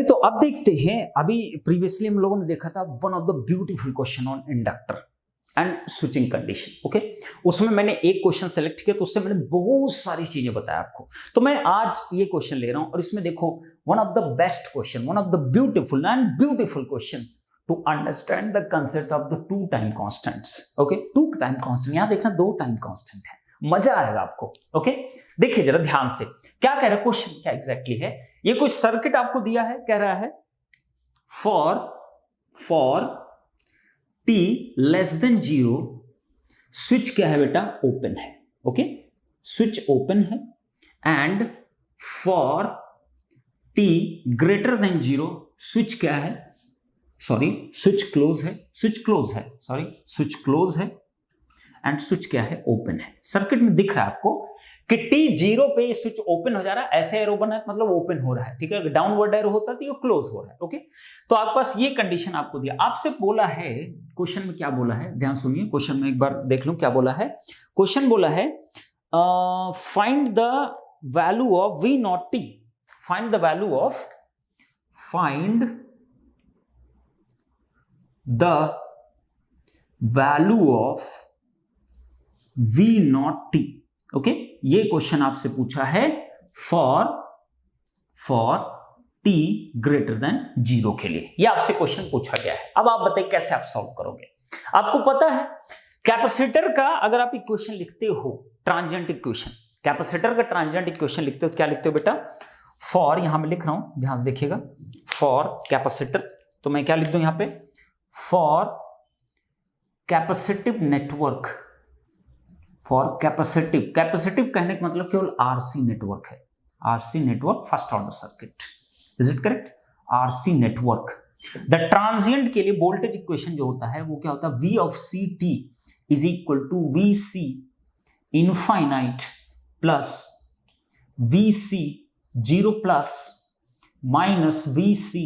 चलिए तो अब देखते हैं, अभी प्रीवियसली हम लोगों ने देखा था one of the beautiful question on inductor and switching condition. Okay, उसमें मैंने एक क्वेश्चन सेलेक्ट किया तो उससे मैंने बहुत सारी चीजें बताया आपको। तो मैं आज ये क्वेश्चन ले रहा हूं और इसमें देखो one of the best question, one of the beautiful question to understand the concept of the two time constants. Okay, two time constant, यहां देखना दो टाइम कॉन्स्टेंट है, मजा आएगा आपको। ओके, देखिए जरा ध्यान से क्या कह रहा है क्वेश्चन, क्या एग्जैक्टली है। ये कुछ सर्किट आपको दिया है, कह रहा है for t less than 0 switch क्या है बेटा, ओपन है। ओके, स्विच ओपन है and for t greater than 0 switch क्या है, सॉरी स्विच क्लोज है, स्विच क्लोज है एंड स्विच क्या है, ओपन है। सर्किट में दिख रहा है आपको कि t 0 पे स्विच ओपन हो जा रहा है, ऐसे एरो बना है मतलब ओपन हो रहा है, ठीक है। डाउनवर्ड एरो होता है तो ये क्लोज हो रहा है। ओके, तो आपके पास ये कंडीशन आपको दिया, आपसे बोला है क्वेश्चन में, क्या बोला है ध्यान सुनिए, क्वेश्चन में एक बार देख लूं क्या बोला है। क्वेश्चन बोला है find the value of v not t, find the value of v not t। Okay, ये क्वेश्चन आपसे पूछा है फॉर t ग्रेटर देन 0 के लिए, ये आपसे क्वेश्चन पूछा गया है। अब आप बताइए कैसे आप सॉल्व करोगे। आपको पता है कैपेसिटर का अगर आप इक्वेशन लिखते हो, ट्रांजिएंट इक्वेशन, कैपेसिटर का ट्रांजिएंट इक्वेशन लिखते हो तो क्या लिखते हो बेटा, फॉर, यहां मैं लिख रहा हूं ध्यान से देखिएगा, फॉर कैपेसिटर, तो मैं क्या लिख दूं यहां पे, for capacitive network, for capacitive कहने का मतलब केवल आरसी नेटवर्क है, RC network first order circuit, is it correct, RC network. The transient के लिए वोल्टेज इक्वेशन जो होता है वो क्या होता है, v of C T is equal to V C infinite plus V C 0 plus minus V C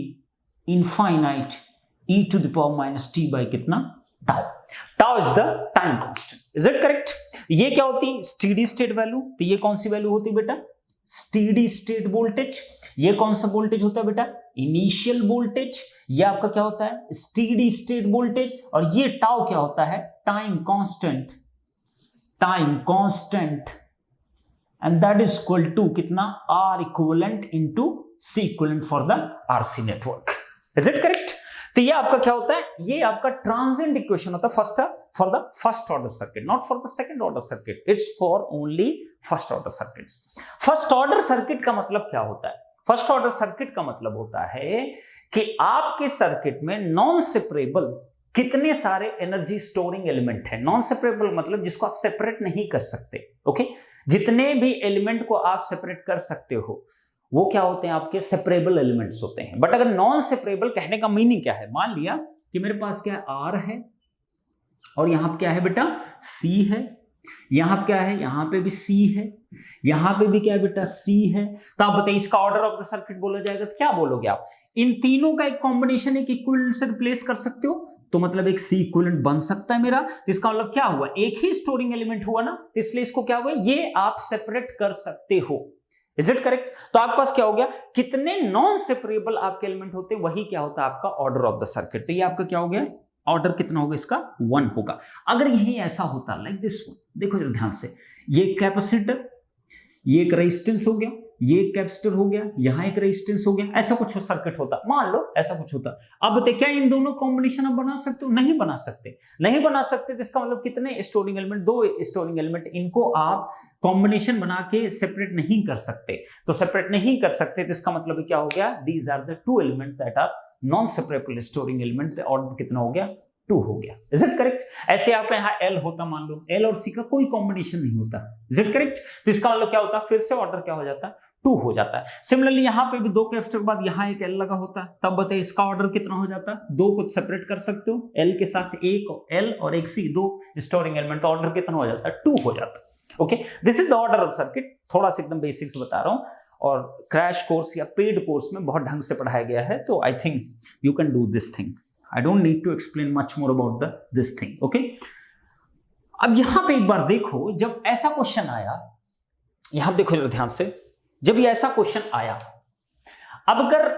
infinite e to the power minus T by कितना, tau. Tau is the time constant, is it correct. ये क्या होती है, steady state value, तो ये कौन सी value होती है बेटा, स्टेडी स्टेट वोल्टेज। ये कौन सा वोल्टेज होता है बेटा, इनिशियल वोल्टेज। ये आपका क्या होता है, स्टेडी स्टेट वोल्टेज। और ये टाउ क्या होता है, time constant, and that is equal to कितना, R equivalent into C equivalent for the RC network, is it correct. तो ये आपका क्या होता है, ये आपका ट्रांजिएंट इक्वेशन होता है for the first order circuit, not for the second order circuit, it's for only first order circuits. First order circuit का मतलब क्या होता है, फर्स्ट ऑर्डर सर्किट का मतलब होता है कि आपके सर्किट में नॉन सेपरेबल कितने सारे एनर्जी स्टोरिंग एलिमेंट है। नॉन सेपरेबल मतलब जिसको आप सेपरेट नहीं कर सकते। ओके, जितने भी एलिमेंट को आप सेपरेट कर सकते हो वो क्या होते हैं, आपके सेपरेबल एलिमेंट्स होते हैं। बट अगर नॉन सेपरेबल कहने का मीनिंग क्या है, मान लिया कि मेरे पास क्या है, आर है और यहां पे क्या है बेटा, सी है, यहां पे क्या है, यहां पे भी सी है, यहां पे भी क्या है बेटा, सी है। तो आप बताइए इसका ऑर्डर ऑफ द सर्किट बोला जाएगा तो क्या बोलोगे आप, इन तीनों का एक कॉम्बिनेशन एक इक्विवेलेंट से रिप्लेस कर सकते हो, तो मतलब एक सी इक्विवेलेंट बन सकता है मेरा। तो इसका मतलब क्या हुआ, एक ही स्टोरिंग एलिमेंट हुआ ना, तो इसलिए इसको क्या हुआ, ये आप सेपरेट कर सकते हो, इज इट करेक्ट। तो आपके पास क्या हो गया, कितने नॉन सेपरेबल आपके एलिमेंट होते हैं वही क्या होता है आपका ऑर्डर ऑफ द सर्किट। तो ये आपका क्या हो गया, ऑर्डर कितना होगा इसका, 1 होगा। अगर यही ऐसा होता लाइक दिस वन, देखो जरा ध्यान से, ये कैपेसिटर, ये एक रेजिस्टेंस हो गया, ये एक कैपेसिटर हो गया, यहां एक रेजिस्टेंस हो गया, ऐसा कुछ सर्किट होता, मान लो ऐसा कुछ होता। अब बताइए क्या इन दोनों कॉम्बिनेशन आप बना सकते हो, नहीं बना सकते, नहीं बना सकते। तो इसका मतलब कितने स्टोरिंग एलिमेंट, 2 स्टोरिंग एलिमेंट, इनको आप कॉम्बिनेशन बना के सेपरेट नहीं कर सकते। तो सेपरेट नहीं कर सकते तो इसका मतलब क्या हो गया, these are the 2 element that are non separable storing element, order कितना हो गया, 2 हो गया, इज इट करेक्ट। ऐसे आप यहाँ L होता, मान लो L और C का कोई कॉम्बिनेशन नहीं होता, इज इट करेक्ट। तो इसका मतलब क्या होता है, फिर से ऑर्डर क्या हो जाता है, 2 हो जाता है। सिमिलरली यहाँ पे भी 2 कैपेसिटर के बाद यहाँ एक L लगा होता है, तब बताइए इसका ऑर्डर कितना हो जाता है, 2 को सेपरेट कर सकते हो, L के साथ एक L और एक C, 2 स्टोरिंग एलिमेंट, ऑर्डर कितना हो जाता है, 2 हो जाता है। Okay, this is the order of circuit. थोड़ा सा एकदम बेसिक्स बता रहा हूं और क्रैश कोर्स या पेड कोर्स में बहुत ढंग से पढ़ाया गया है, तो I think you can do this thing. I don't need to explain much more about this thing. Okay? अब यहां पे एक बार देखो, जब ऐसा क्वेश्चन आया, यहां देखो जरा ध्यान से, जब ये ऐसा क्वेश्चन आया, अब अगर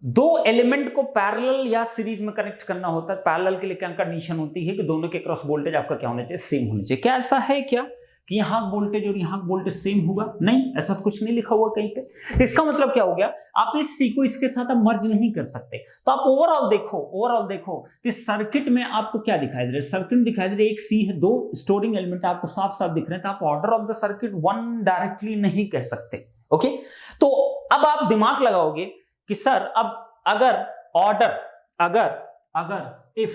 दो एलिमेंट को पैरेलल या सीरीज में कनेक्ट करना होता है। पैरेलल के लिए क्या कंडीशन होती है कि दोनों के क्रॉस वोल्टेज आपका क्या होना चाहिए, सेम होना चाहिए। क्या ऐसा है क्या कि यहां वोल्टेज और यहां वोल्टेज सेम होगा? नहीं, ऐसा कुछ नहीं लिखा हुआ कहीं पे। तो इसका मतलब क्या हो गया, आप इस सी को इसके साथ आप मर्ज नहीं कर सकते। तो आप ओवरऑल देखो कि सर्किट में आपको क्या दिखाई दे रहा है, सर्किट दिखाई दे रहा है, एक सी है, दो स्टोरिंग एलिमेंट आपको साफ साफ दिख रहे हैं। तो आप order of the circuit one directly नहीं कह सकते। ओके, तो अब आप दिमाग लगाओगे कि सर अब अगर if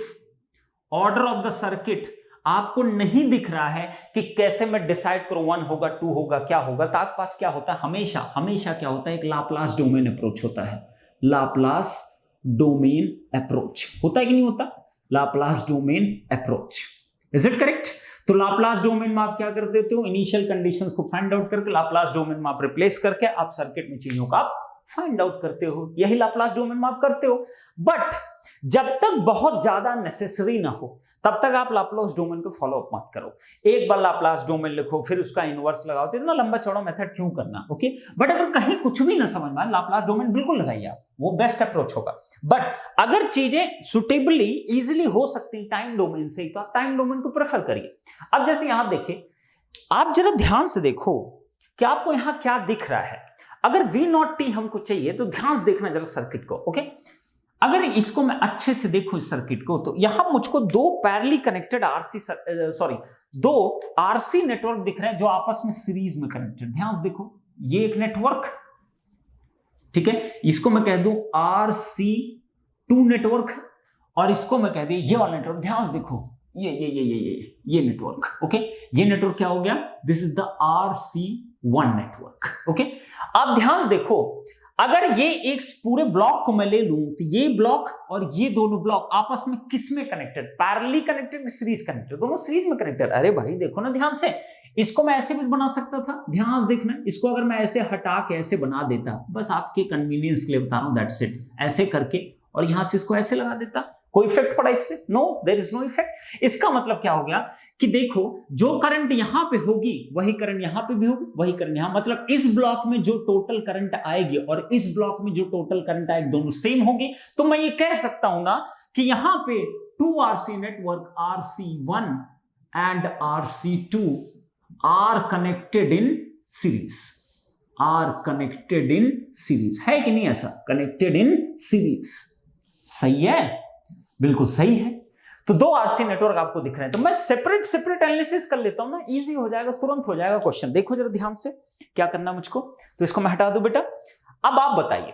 order of the circuit आपको नहीं दिख रहा है कि कैसे मैं डिसाइड करूं, 1 होगा 2 होगा क्या होगा, तो आपके पास क्या होता है, हमेशा क्या होता है, एक लाप्लास डोमेन अप्रोच होता है। लाप्लास डोमेन अप्रोच होता है कि नहीं होता? Laplace domain approach, is it correct? तो लाप्लास डोमेन में आप क्या कर देते हो, इनिशियल कंडीशंस को फाइंड आउट करके लाप्लास डोमेन में आप रिप्लेस करके आप सर्किट में चीजों का फाइंड आउट करते हो। यही लाप्लास डोमेन में आप करते हो। बट जब तक बहुत ज्यादा नेसेसरी ना हो तब तक आप लाप्लास डोमेन को फॉलो अप मत करो। एक बार लाप्लास डोमेन लिखो फिर उसका इनवर्स लगाओ, तो इतना लंबा चौड़ा मेथड क्यों करना? ओके, बट अगर कहीं कुछ भी ना समझ में आए, लाप्लास डोमेन बिल्कुल लगाइए आप, वो बेस्ट अप्रोच होगा। बट अगर चीजें सुटेबली इजिली हो सकती टाइम डोमेन से, तो आप टाइम डोमेन को प्रेफर करिए। अब जैसे यहां देखिए, आप जरा ध्यान से देखो कि आपको यहां क्या दिख रहा है। अगर V0t हमको चाहिए तो ध्यान से देखना जरा सर्किट को। ओके, अगर इसको मैं अच्छे से देखूं इस सर्किट को, तो यहां मुझको दो पैरेलली कनेक्टेड दो आरसी नेटवर्क दिख रहे हैं जो आपस में सीरीज में कनेक्टेड। ध्यान से देखो, ये एक नेटवर्क, ठीक है, इसको मैं कह दूं RC2 नेटवर्क, और इसको मैं कह दूं ये वाला नेटवर्क। ध्यान से देखो, ये नेटवर्क। ओके, ये नेटवर्क क्या हो गया, this is the RC1 network. Okay, आप ध्यान से देखो, अगर ये एक पूरे ब्लॉक को मैं ले लूं तो ये ब्लॉक और ये दोनों ब्लॉक आपस में किस में connected, parallelly connected, series connected, दोनों सीरीज में कनेक्टेड। अरे भाई देखो ना ध्यान से, इसको मैं ऐसे भी बना सकता था, ध्यान से देखना, इसको अगर मैं ऐसे हटा के ऐसे बना देता, बस आपके कन्वीनियंस के लिए बता रहा हूं, दैट्स इट, ऐसे करके, और यहां से इसको ऐसे लगा देता, कोई इफेक्ट पड़ा इससे? No, there is no effect. इसका मतलब क्या हो गया कि देखो, जो करंट यहां पे होगी वही करंट यहां पे भी होगी, वही करंट यहां, मतलब इस ब्लॉक में जो टोटल करंट आएगी और इस ब्लॉक में जो टोटल करंट आएगी दोनों सेम होगी। तो मैं ये कह सकता हूं ना कि यहां पे 2 RC network RC1 and RC2 are connected in series, है कि नहीं? ऐसा कनेक्टेड इन सीरीज, सही है, बिल्कुल सही है। तो दो आरसी नेटवर्क आपको दिख रहे हैं, तो मैं सेपरेट एनालिसिस कर लेता हूं ना, इजी हो जाएगा, तुरंत हो जाएगा क्वेश्चन। देखो जरा ध्यान से क्या करना मुझको, तो इसको मैं हटा दूं बेटा। अब आप बताइए,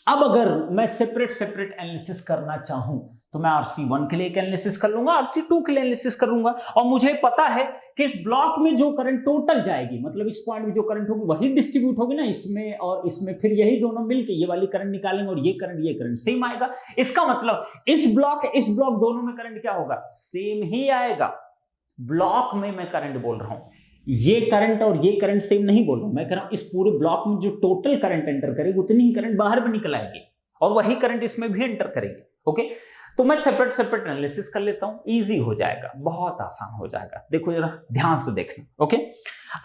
अब अगर मैं सेपरेट एनालिसिस करना चाहूं तो मैं RC1 के लिए एक एनालिसिस कर लूंगा, RC2 के लिए एनालिसिस कर लूंगा, और मुझे पता है कि इस ब्लॉक में जो करंट टोटल जाएगी, मतलब इस पॉइंट में जो करंट होगी वही डिस्ट्रीब्यूट होगी ना इसमें और इसमें, फिर यही दोनों मिलके ये वाली करंट निकालेंगे और ये करंट सेम आएगा। इसका मतलब इस ब्लॉक दोनों में करंट क्या होगा, सेम ही आएगा। ब्लॉक में मैं करंट बोल रहा हूं, ये करंट और ये करंट सेम नहीं बोल रहा हूं, मैं कह रहा हूं इस पूरे ब्लॉक में जो टोटल करंट एंटर करेगी उतनी ही करंट बाहर भी निकल आएगी और वही करंट इसमें भी एंटर करेगी। ओके, तो मैं सेपरेट एनालिसिस कर लेता हूं, इजी हो जाएगा, बहुत आसान हो जाएगा। देखो जरा ध्यान से देखना। ओके,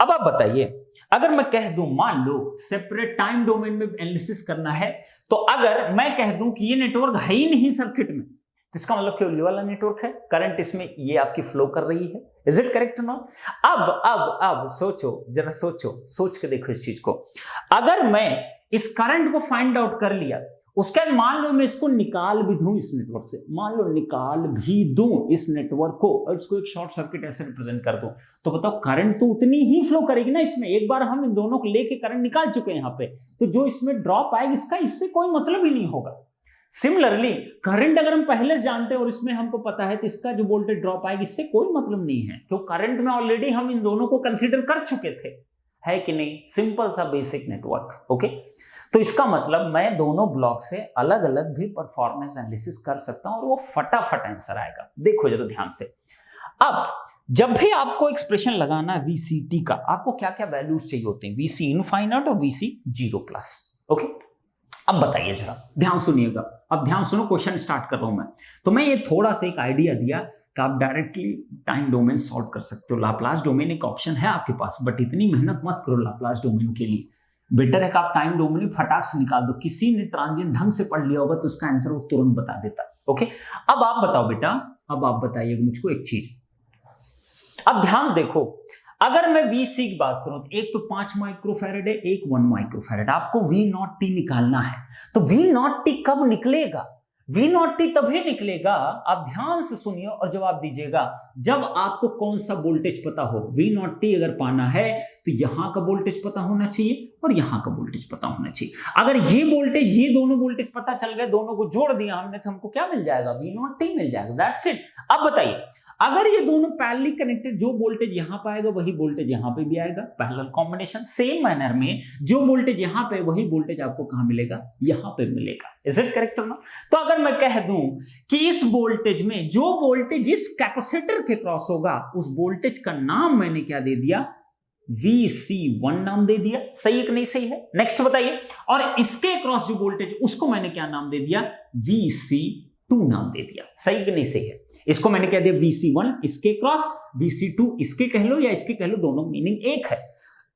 अब आप बताइए, अगर मैं कह दूं, मान लो सेपरेट टाइम डोमेन में एनालिसिस करना है, तो अगर मैं कह दूं कि ये नेटवर्क है ही नहीं सर्किट में, तो इसका मतलब केवल ये वाला नेटवर्क है, करंट इसमें ये आपकी फ्लो कर रही है, इज इट करेक्ट नो? अब सोचो, जरा सोच के देखो इस चीज को। अगर मैं इस करंट को फाइंड आउट कर लिया, उसके बाद मान लो मैं इसको निकाल भी दूं इस नेटवर्क से, मान लो निकाल भी दूं इस नेटवर्क को और इसको एक शॉर्ट सर्किट ऐसे रिप्रेजेंट कर दूं, तो बताओ करंट तो उतनी ही फ्लो करेगी ना इसमें। एक बार हम इन दोनों को लेके करंट निकाल चुके हैं यहाँ पे, तो जो इसमें ड्रॉप आएगी इसका इससे कोई मतलब ही नहीं होगा। सिमिलरली करंट अगर हम पहले जानते हैं और इसमें हमको पता है, तो इसका जो वोल्टेज ड्रॉप आएगी इससे कोई मतलब नहीं है, क्योंकि करंट में ऑलरेडी हम इन दोनों को कंसीडर कर चुके थे, है कि नहीं? सिंपल सा बेसिक नेटवर्क। ओके, तो इसका मतलब मैं दोनों ब्लॉक से अलग अलग भी परफॉर्मेंस एनालिसिस कर सकता हूं और वो फटाफट आंसर आएगा। देखो जरा ध्यान से, अब जब भी आपको एक्सप्रेशन लगाना है VCT का, आपको क्या क्या वैल्यूज चाहिए होते हैं, VC इनफाइनाइट और VC 0+। ओके, अब बताइए जरा, ध्यान सुनिएगा, अब ध्यान सुनो, क्वेश्चन स्टार्ट कर रहा हूं मैं। तो मैं ये थोड़ा सा एक आइडिया दिया कि आप डायरेक्टली टाइम डोमेन सॉल्व कर सकते हो, लाप्लास डोमेन एक ऑप्शन है आपके पास, बट इतनी मेहनत मत करो लाप्लास डोमेन के लिए, बेटर है कि आप टाइम डोमेन फटाक से निकाल दो, किसी ने ट्रांजिएंट ढंग से पढ़ लिया होगा तो उसका आंसर वो तुरंत बता देता। ओके, अब आप बताओ बेटा, अब आप बताइए मुझको एक चीज, अब ध्यान से देखो, अगर मैं VC की बात करूं तो एक तो 5 माइक्रोफैरेड है, एक 1 माइक्रोफैरेड, आपको V0T निकालना है। तो V0T कब निकलेगा? V0T तभी निकलेगा, आप ध्यान से सुनिए और जवाब दीजिएगा, जब आपको कौन सा वोल्टेज पता हो। V0T अगर पाना है तो यहां का वोल्टेज पता होना चाहिए और यहां का वोल्टेज पता होना चाहिए। अगर ये वोल्टेज, ये दोनों वोल्टेज पता चल गए, दोनों को जोड़ दिया हमने, तो हमको क्या मिल जाएगा? V0T मिल जाएगा। That's it. अब बताइए, अगर ये दोनों पैरेलली कनेक्टेड, जो वोल्टेज यहां पे आएगा वही वोल्टेज यहां पे भी आएगा, पैरेलल कॉम्बिनेशन। सेम मैनर में जो वोल्टेज यहां पे, वही वोल्टेज आपको कहां मिलेगा? यहां पे मिलेगा। इज इट करेक्ट और नॉट? तो अगर मैं कह दूं कि इस वोल्टेज में जो वोल्टेज इस कैपेसिटर के क्रॉस होगा, उस वोल्टेज का नाम मैंने क्या दे दिया? VC1 नाम दे दिया। सही है कि नहीं सही है? नेक्स्ट बताइए। और इसके क्रॉस जो वोल्टेज, उसको मैंने क्या नाम दे दिया? VC2 नाम दे दिया। सही कि नहीं सही है? इसको मैंने कह दिया VC1 इसके क्रॉस, VC2 इसके कह लो या इसके कह लो, दोनों मीनिंग एक है।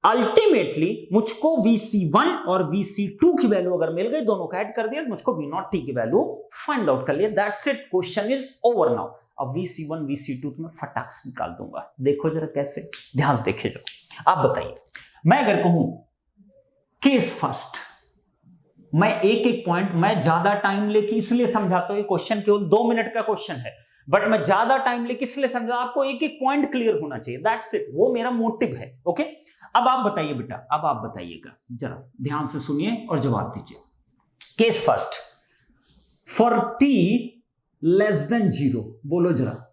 अल्टीमेटली मुझको VC1 और VC2 की वैल्यू अगर मिल गई, दोनों का ऐड कर दिया, मुझको V0T की वैल्यू फाइंड आउट कर लिया। That's it, question is over now. अब VC1 VC2 तो मैं फटाक से निकाल दूंगा। देखो जरा कैसे, ध्यान से देखिए जो। आप बताइए, मैं अगर कहूं केस फर्स्ट, मैं एक एक पॉइंट, मैं ज्यादा टाइम लेके इसलिए समझाता हूं, ये क्वेश्चन केवल 2 मिनट का क्वेश्चन है, बट मैं ज्यादा टाइम लेके इसलिए समझा, आपको एक एक पॉइंट क्लियर होना चाहिए। दैट्स इट, वो मेरा मोटिव है। ओके, अब आप बताइए बेटा, अब आप बताइएगा, जरा ध्यान से सुनिए और जवाब दीजिए। Case first, for t less than 0, बोलो जरा,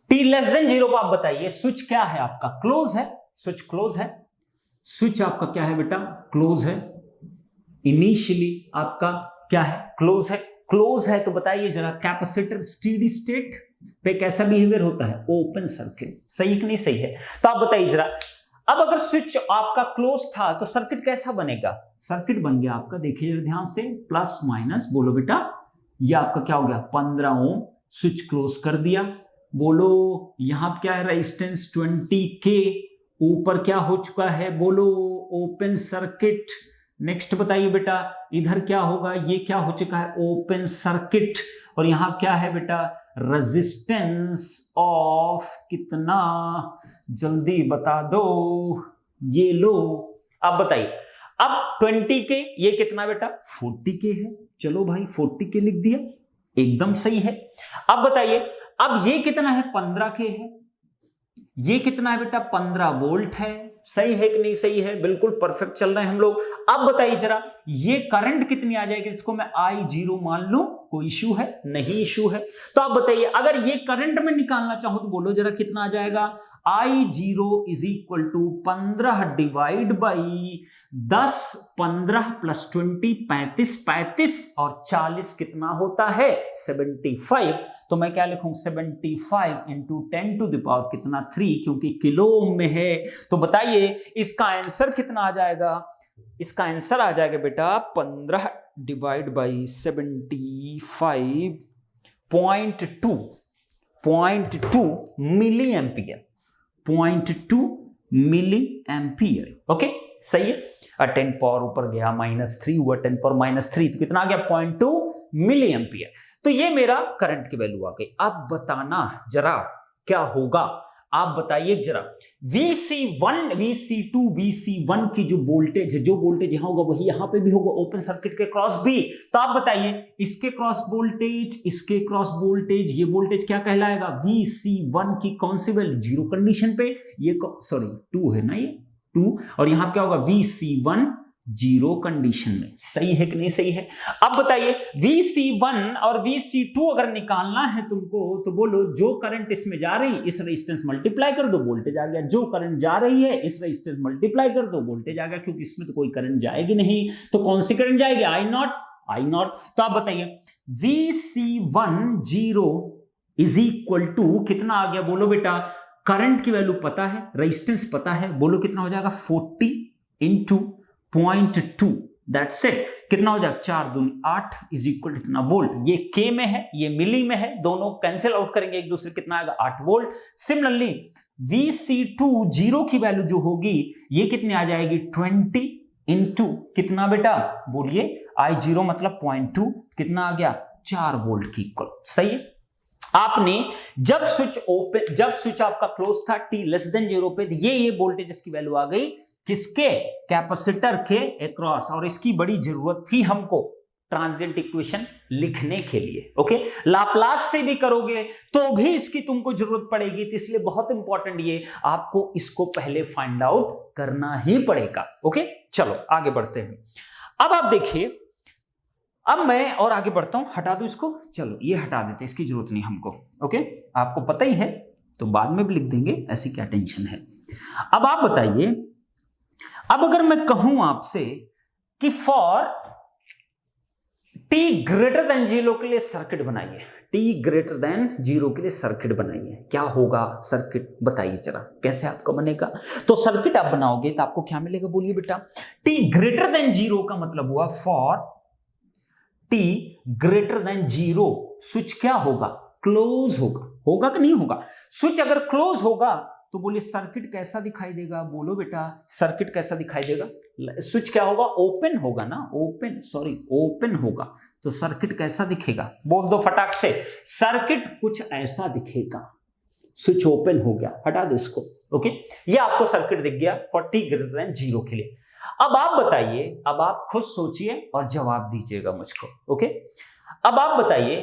t लेस देन 0 को आप बताइए, स्विच क्या है आपका? क्लोज है, स्विच क्लोज है, स्विच आपका क्या है बेटा? क्लोज है। इनिशियली आपका क्या है? क्लोज है। क्लोज है तो बताइए जरा, कैपेसिटर स्टेडी स्टेट पे कैसा बिहेवियर होता है? Open circuit. सही कि नहीं सही है? तो आप बताइए जरा, अब अगर स्विच आपका क्लोज था तो सर्किट कैसा बनेगा? सर्किट बन गया आपका, देखिए जरा ध्यान से, प्लस माइनस, बोलो बेटा, ये आपका क्या हो गया? 15 ओम। स्विच क्लोज कर दिया, बोलो यहां क्या है? रेजिस्टेंस 20K, ऊपर क्या हो चुका है? बोलो ओपन सर्किट। नेक्स्ट बताइए बेटा, इधर क्या होगा? ये क्या हो चुका है? Open circuit. और यहां क्या है बेटा? रेजिस्टेंस ऑफ कितना? जल्दी बता दो, ये लो। अब बताइए, अब 20K, ये कितना बेटा? 40K है। चलो भाई 40K लिख दिया, एकदम सही है। अब बताइए, अब ये कितना है? 15K है। ये कितना है बेटा? 15 वोल्ट है। सही है कि नहीं सही है? बिल्कुल परफेक्ट चल रहे हैं हम लोग। अब बताइए जरा, ये करंट कितनी आ जाएगी? इसको मैं I0 मान लूं, कोई इश्यू है? नहीं इश्यू है। तो आप बताइए, अगर ये करंट में निकालना चाहूं तो बोलो जरा कितना आ जाएगा? I0 is equal to 15 divide by 10, 15 plus 20, 35, 35 और 40 कितना होता है? 75। तो मैं क्या लिखूं? 75 इंटू 10 टू द पावर कितना? 3, क्योंकि किलो में है। तो बताइए इसका आंसर कितना आ जाएगा? इसका आंसर आ जाएगा बेटा 15 divide by 75.2 milli ampere, 0.2 milli ampere. Okay, सही है। 10 पावर ऊपर गया, -3 हुआ, 10 पावर -3, तो कितना आ गया? 0.2 मिली एम्पियर। तो ये मेरा करंट की वैल्यू आ गई। अब बताना जरा क्या होगा, आप बताइए जरा। VC1, VC2, VC1 की जो वोल्टेज है, जो वोल्टेज यहां होगा वही यहां पे भी होगा, ओपन सर्किट के क्रॉस भी। तो आप बताइए, इसके क्रॉस वोल्टेज, इसके क्रॉस वोल्टेज, ये वोल्टेज क्या कहलाएगा? VC1 की कौन सी वैल्यू? 0 कंडीशन पे, ये सॉरी 2 है ना, ये 2, और यहां क्या होगा? VC1 0 कंडीशन में। सही है कि नहीं सही है? अब बताइए, VC1 और VC2 अगर निकालना है तुमको, तो बोलो जो करंट इसमें जा रही, इस रेजिस्टेंस मल्टीप्लाई कर दो, वोल्टेज आ गया। जो करंट जा रही है, इस रेजिस्टेंस मल्टीप्लाई कर दो, वोल्टेज आ गया, क्योंकि इसमें तो कोई करंट जाएगी नहीं, तो कौन सी करंट जाएगी? I0। तो आप बताइए, VC1 0 इज इक्वल टू कितना आ गया? बोलो बेटा, करंट की वैल्यू पता है, रेजिस्टेंस पता है, बोलो कितना हो जाएगा? 40 इंटू 0.2, दैट्स इट। कितना हो जाएगा? 4 दूनी 8 इज इक्वल टू कितना? वोल्ट। ये K में है, ये मिली में है, दोनों कैंसिल आउट करेंगे एक दूसरे, कितना आएगा? 8 वोल्ट। सिमिलरली VC2 0 की वैल्यू जो होगी, ये कितनी आ जाएगी? 20 इंटू कितना बेटा, बोलिए I0 मतलब 0.2, कितना आ गया 4 वोल्ट की इक्वल। सही है। आपने जब स्विच आपका क्लोज था t<0 पे, ये वोल्टेज की वैल्यू आ गई किसके, कैपेसिटर के अक्रॉस, और इसकी बड़ी जरूरत थी हमको ट्रांजिएंट इक्वेशन लिखने के लिए। ओके, लाप्लास से भी करोगे तो भी इसकी तुमको जरूरत पड़ेगी, तो इसलिए बहुत इंपॉर्टेंट ये, आपको इसको पहले फाइंड आउट करना ही पड़ेगा। ओके, चलो आगे बढ़ते हैं। अब आप देखिए, अब मैं और आगे बढ़ता हूं, हटा दूं इसको, चलो ये हटा देते हैं, इसकी जरूरत नहीं हमको। ओके, आपको पता ही है तो बाद में भी लिख देंगे, ऐसी क्या टेंशन है। अब आप बताइए, अब अगर मैं कहूं आपसे कि फॉर t ग्रेटर देन 0 के लिए सर्किट बनाइए, t ग्रेटर देन 0 के लिए सर्किट बनाइए, क्या होगा सर्किट, बताइए जरा कैसे आपका बनेगा। तो सर्किट आप बनाओगे तो आपको क्या मिलेगा, बोलिए बेटा। t ग्रेटर देन 0 का मतलब हुआ for t greater than 0 switch क्या होगा, क्लोज होगा। होगा कि नहीं होगा, स्विच अगर क्लोज होगा तो बोलिए सर्किट कैसा दिखाई देगा, बोलो बेटा सर्किट कैसा दिखाई देगा। स्विच क्या होगा, ओपन होगा ना, ओपन होगा, तो सर्किट कैसा दिखेगा, बोल दो फटाक से, सर्किट कुछ ऐसा दिखेगा। स्विच ओपन हो गया, हटा दो इसको। ओके, ये आपको सर्किट दिख गया फॉर t ग्रेटर देन 0 के लिए। अब आप बताइए, अब आप खुद सोचिए और जवाब दीजिएगा मुझको। ओके, अब आप बताइए,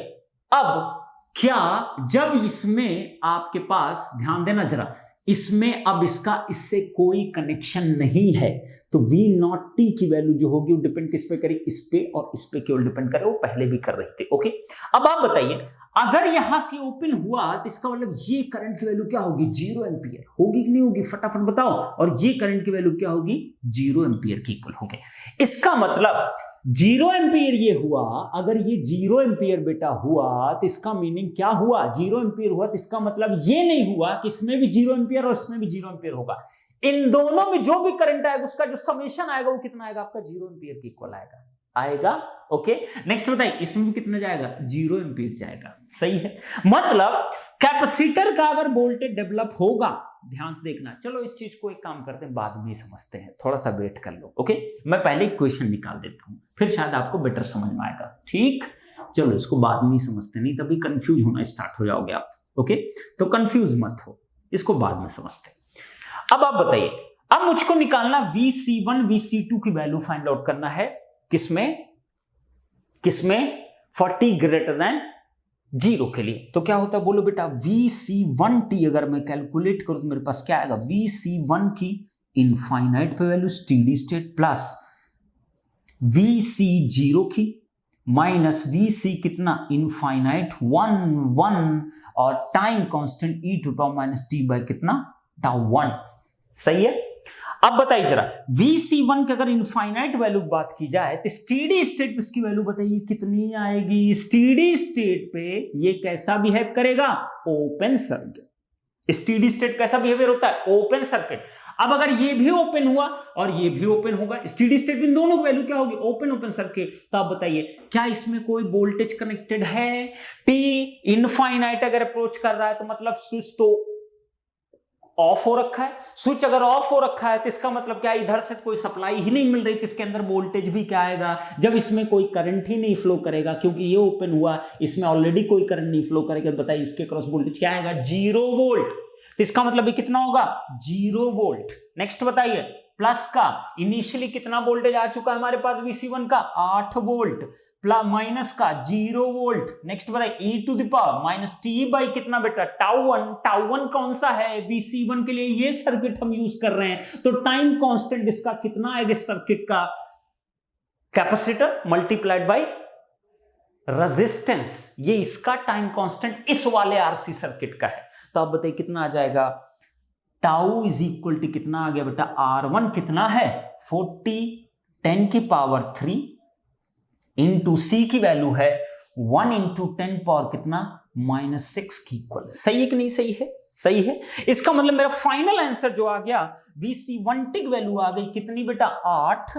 अब क्या जब इसमें आपके पास, ध्यान देना जरा, इसमें अब इससे कोई कनेक्शन नहीं है, तो V0t की वैल्यू जो होगी वो डिपेंड किस पे करेगी, इस पे और इस पे केवल डिपेंड करे, वो पहले भी कर रही थी। ओके, अब आप बताइए, अगर यहां से ओपन हुआ तो इसका मतलब ये करंट की वैल्यू क्या होगी, 0 एम्पियर होगी कि नहीं होगी, फटाफट बताओ। और ये करंट की वैल्यू क्या होगी, 0 एम्पियर की इक्वल होगी। इसका मतलब 0 एम्पियर ये हुआ, अगर ये 0 एम्पियर बेटा हुआ तो इसका मीनिंग क्या हुआ, 0 एम्पियर हुआ तो इसका मतलब ये नहीं हुआ कि इसमें भी 0 एम्पियर और इसमें भी 0 एम्पियर होगा। इन दोनों में जो भी करंट आएगा उसका जो समेशन आएगा वो कितना आएगा, आपका 0 एम्पियर की इक्वल आएगा। ओके, नेक्स्ट बताइए, इसमें भी कितना जाएगा, 0 एम्पियर जाएगा। सही है, मतलब कैपेसिटर का अगर वोल्टेज डेवलप होगा, ध्यान से देखना। चलो इस चीज को एक काम करते हैं, बाद में ही समझते हैं, थोड़ा सा वेट कर लो। ओके, मैं पहले इक्वेशन निकाल देता हूं, फिर शायद आपको बेटर समझ में आएगा। ठीक, चलो इसको बाद में ही समझते, नहीं तभी कंफ्यूज होना स्टार्ट हो जाओगे आप। ओके, तो कंफ्यूज मत हो, इसको बाद में समझते हैं। अब आप बताइए, अब मुझको निकालना VC1 VC2 की वैल्यू फाइंड आउट करना है, किसमें 40 ग्रेटर देन 0 के लिए। तो क्या होता है, बोलो बेटा, VC1t अगर मैं कैलकुलेट करूं तो मेरे पास क्या आएगा, VC1 की इनफाइनाइट पे value steady state plus VC0 की माइनस VC कितना इनफाइनाइट 1 और टाइम कांस्टेंट e⁻t बाय कितना τ1। सही है। अब बताइए जरा, VC1 की अगर इनफाइनाइट वैल्यू बात की जाए तो स्टेडी स्टेट पे इसकी वैल्यू बताइए कितनी आएगी। स्टेडी स्टेट पे ये कैसा बिहेव करेगा, ओपन सर्किट। स्टेडी स्टेट कैसा बिहेवियर होता है, ओपन सर्किट। अब अगर ये भी ओपन हुआ और ये भी ओपन होगा, स्टेडी स्टेट में दोनों की वैल्यू क्या होगी, ओपन सर्किट। तो आप बताइए क्या इसमें कोई वोल्टेज कनेक्टेड है। टी इनफाइनाइट अगर अप्रोच कर रहा है तो मतलब स्विच तो ऑफ हो रखा है। स्विच अगर ऑफ हो रखा है तो इसका मतलब क्या, इधर से कोई सप्लाई ही नहीं मिल रही, तो इसके अंदर वोल्टेज भी क्या आएगा, जब इसमें कोई करंट ही नहीं फ्लो करेगा, क्योंकि ये ओपन हुआ, इसमें ऑलरेडी कोई करंट नहीं फ्लो करेगा। बताइए इसके क्रॉस वोल्टेज क्या आएगा, 0 वोल्ट। तो इसका मतलब ये कितना होगा, 0 वोल्ट। नेक्स्ट बताइए, प्लस का इनिशियली कितना वोल्टेज आ चुका है हमारे पास VC1 का 8 वोल्ट, माइनस का 0 वोल्ट। नेक्स्ट बताइए e⁻−t बाई कितना बेटा, τ1 कौन सा है, VC1 के लिए ये सर्किट हम यूज कर रहे हैं, तो टाइम कांस्टेंट इसका कितना आएगा सर्किट का, कैपेसिटर मल्टीप्लाइड बाई रेजिस्टेंस, ये इसका टाइम कांस्टेंट इस वाले RC सर्किट का है। तो आप बताइए कितना आ जाएगा, टाउ इज इक्वल टू कितना आ गया बेटा, R1 कितना है 40 10⁻³ इंटू C की वैल्यू है 1 इंटू 10 कितना -6 की इक्वल। सही है कि नहीं, सही है, सही है। इसका मतलब मेरा फाइनल आंसर जो आ गया, VC1 की वैल्यू आ गई कितनी बेटा, 8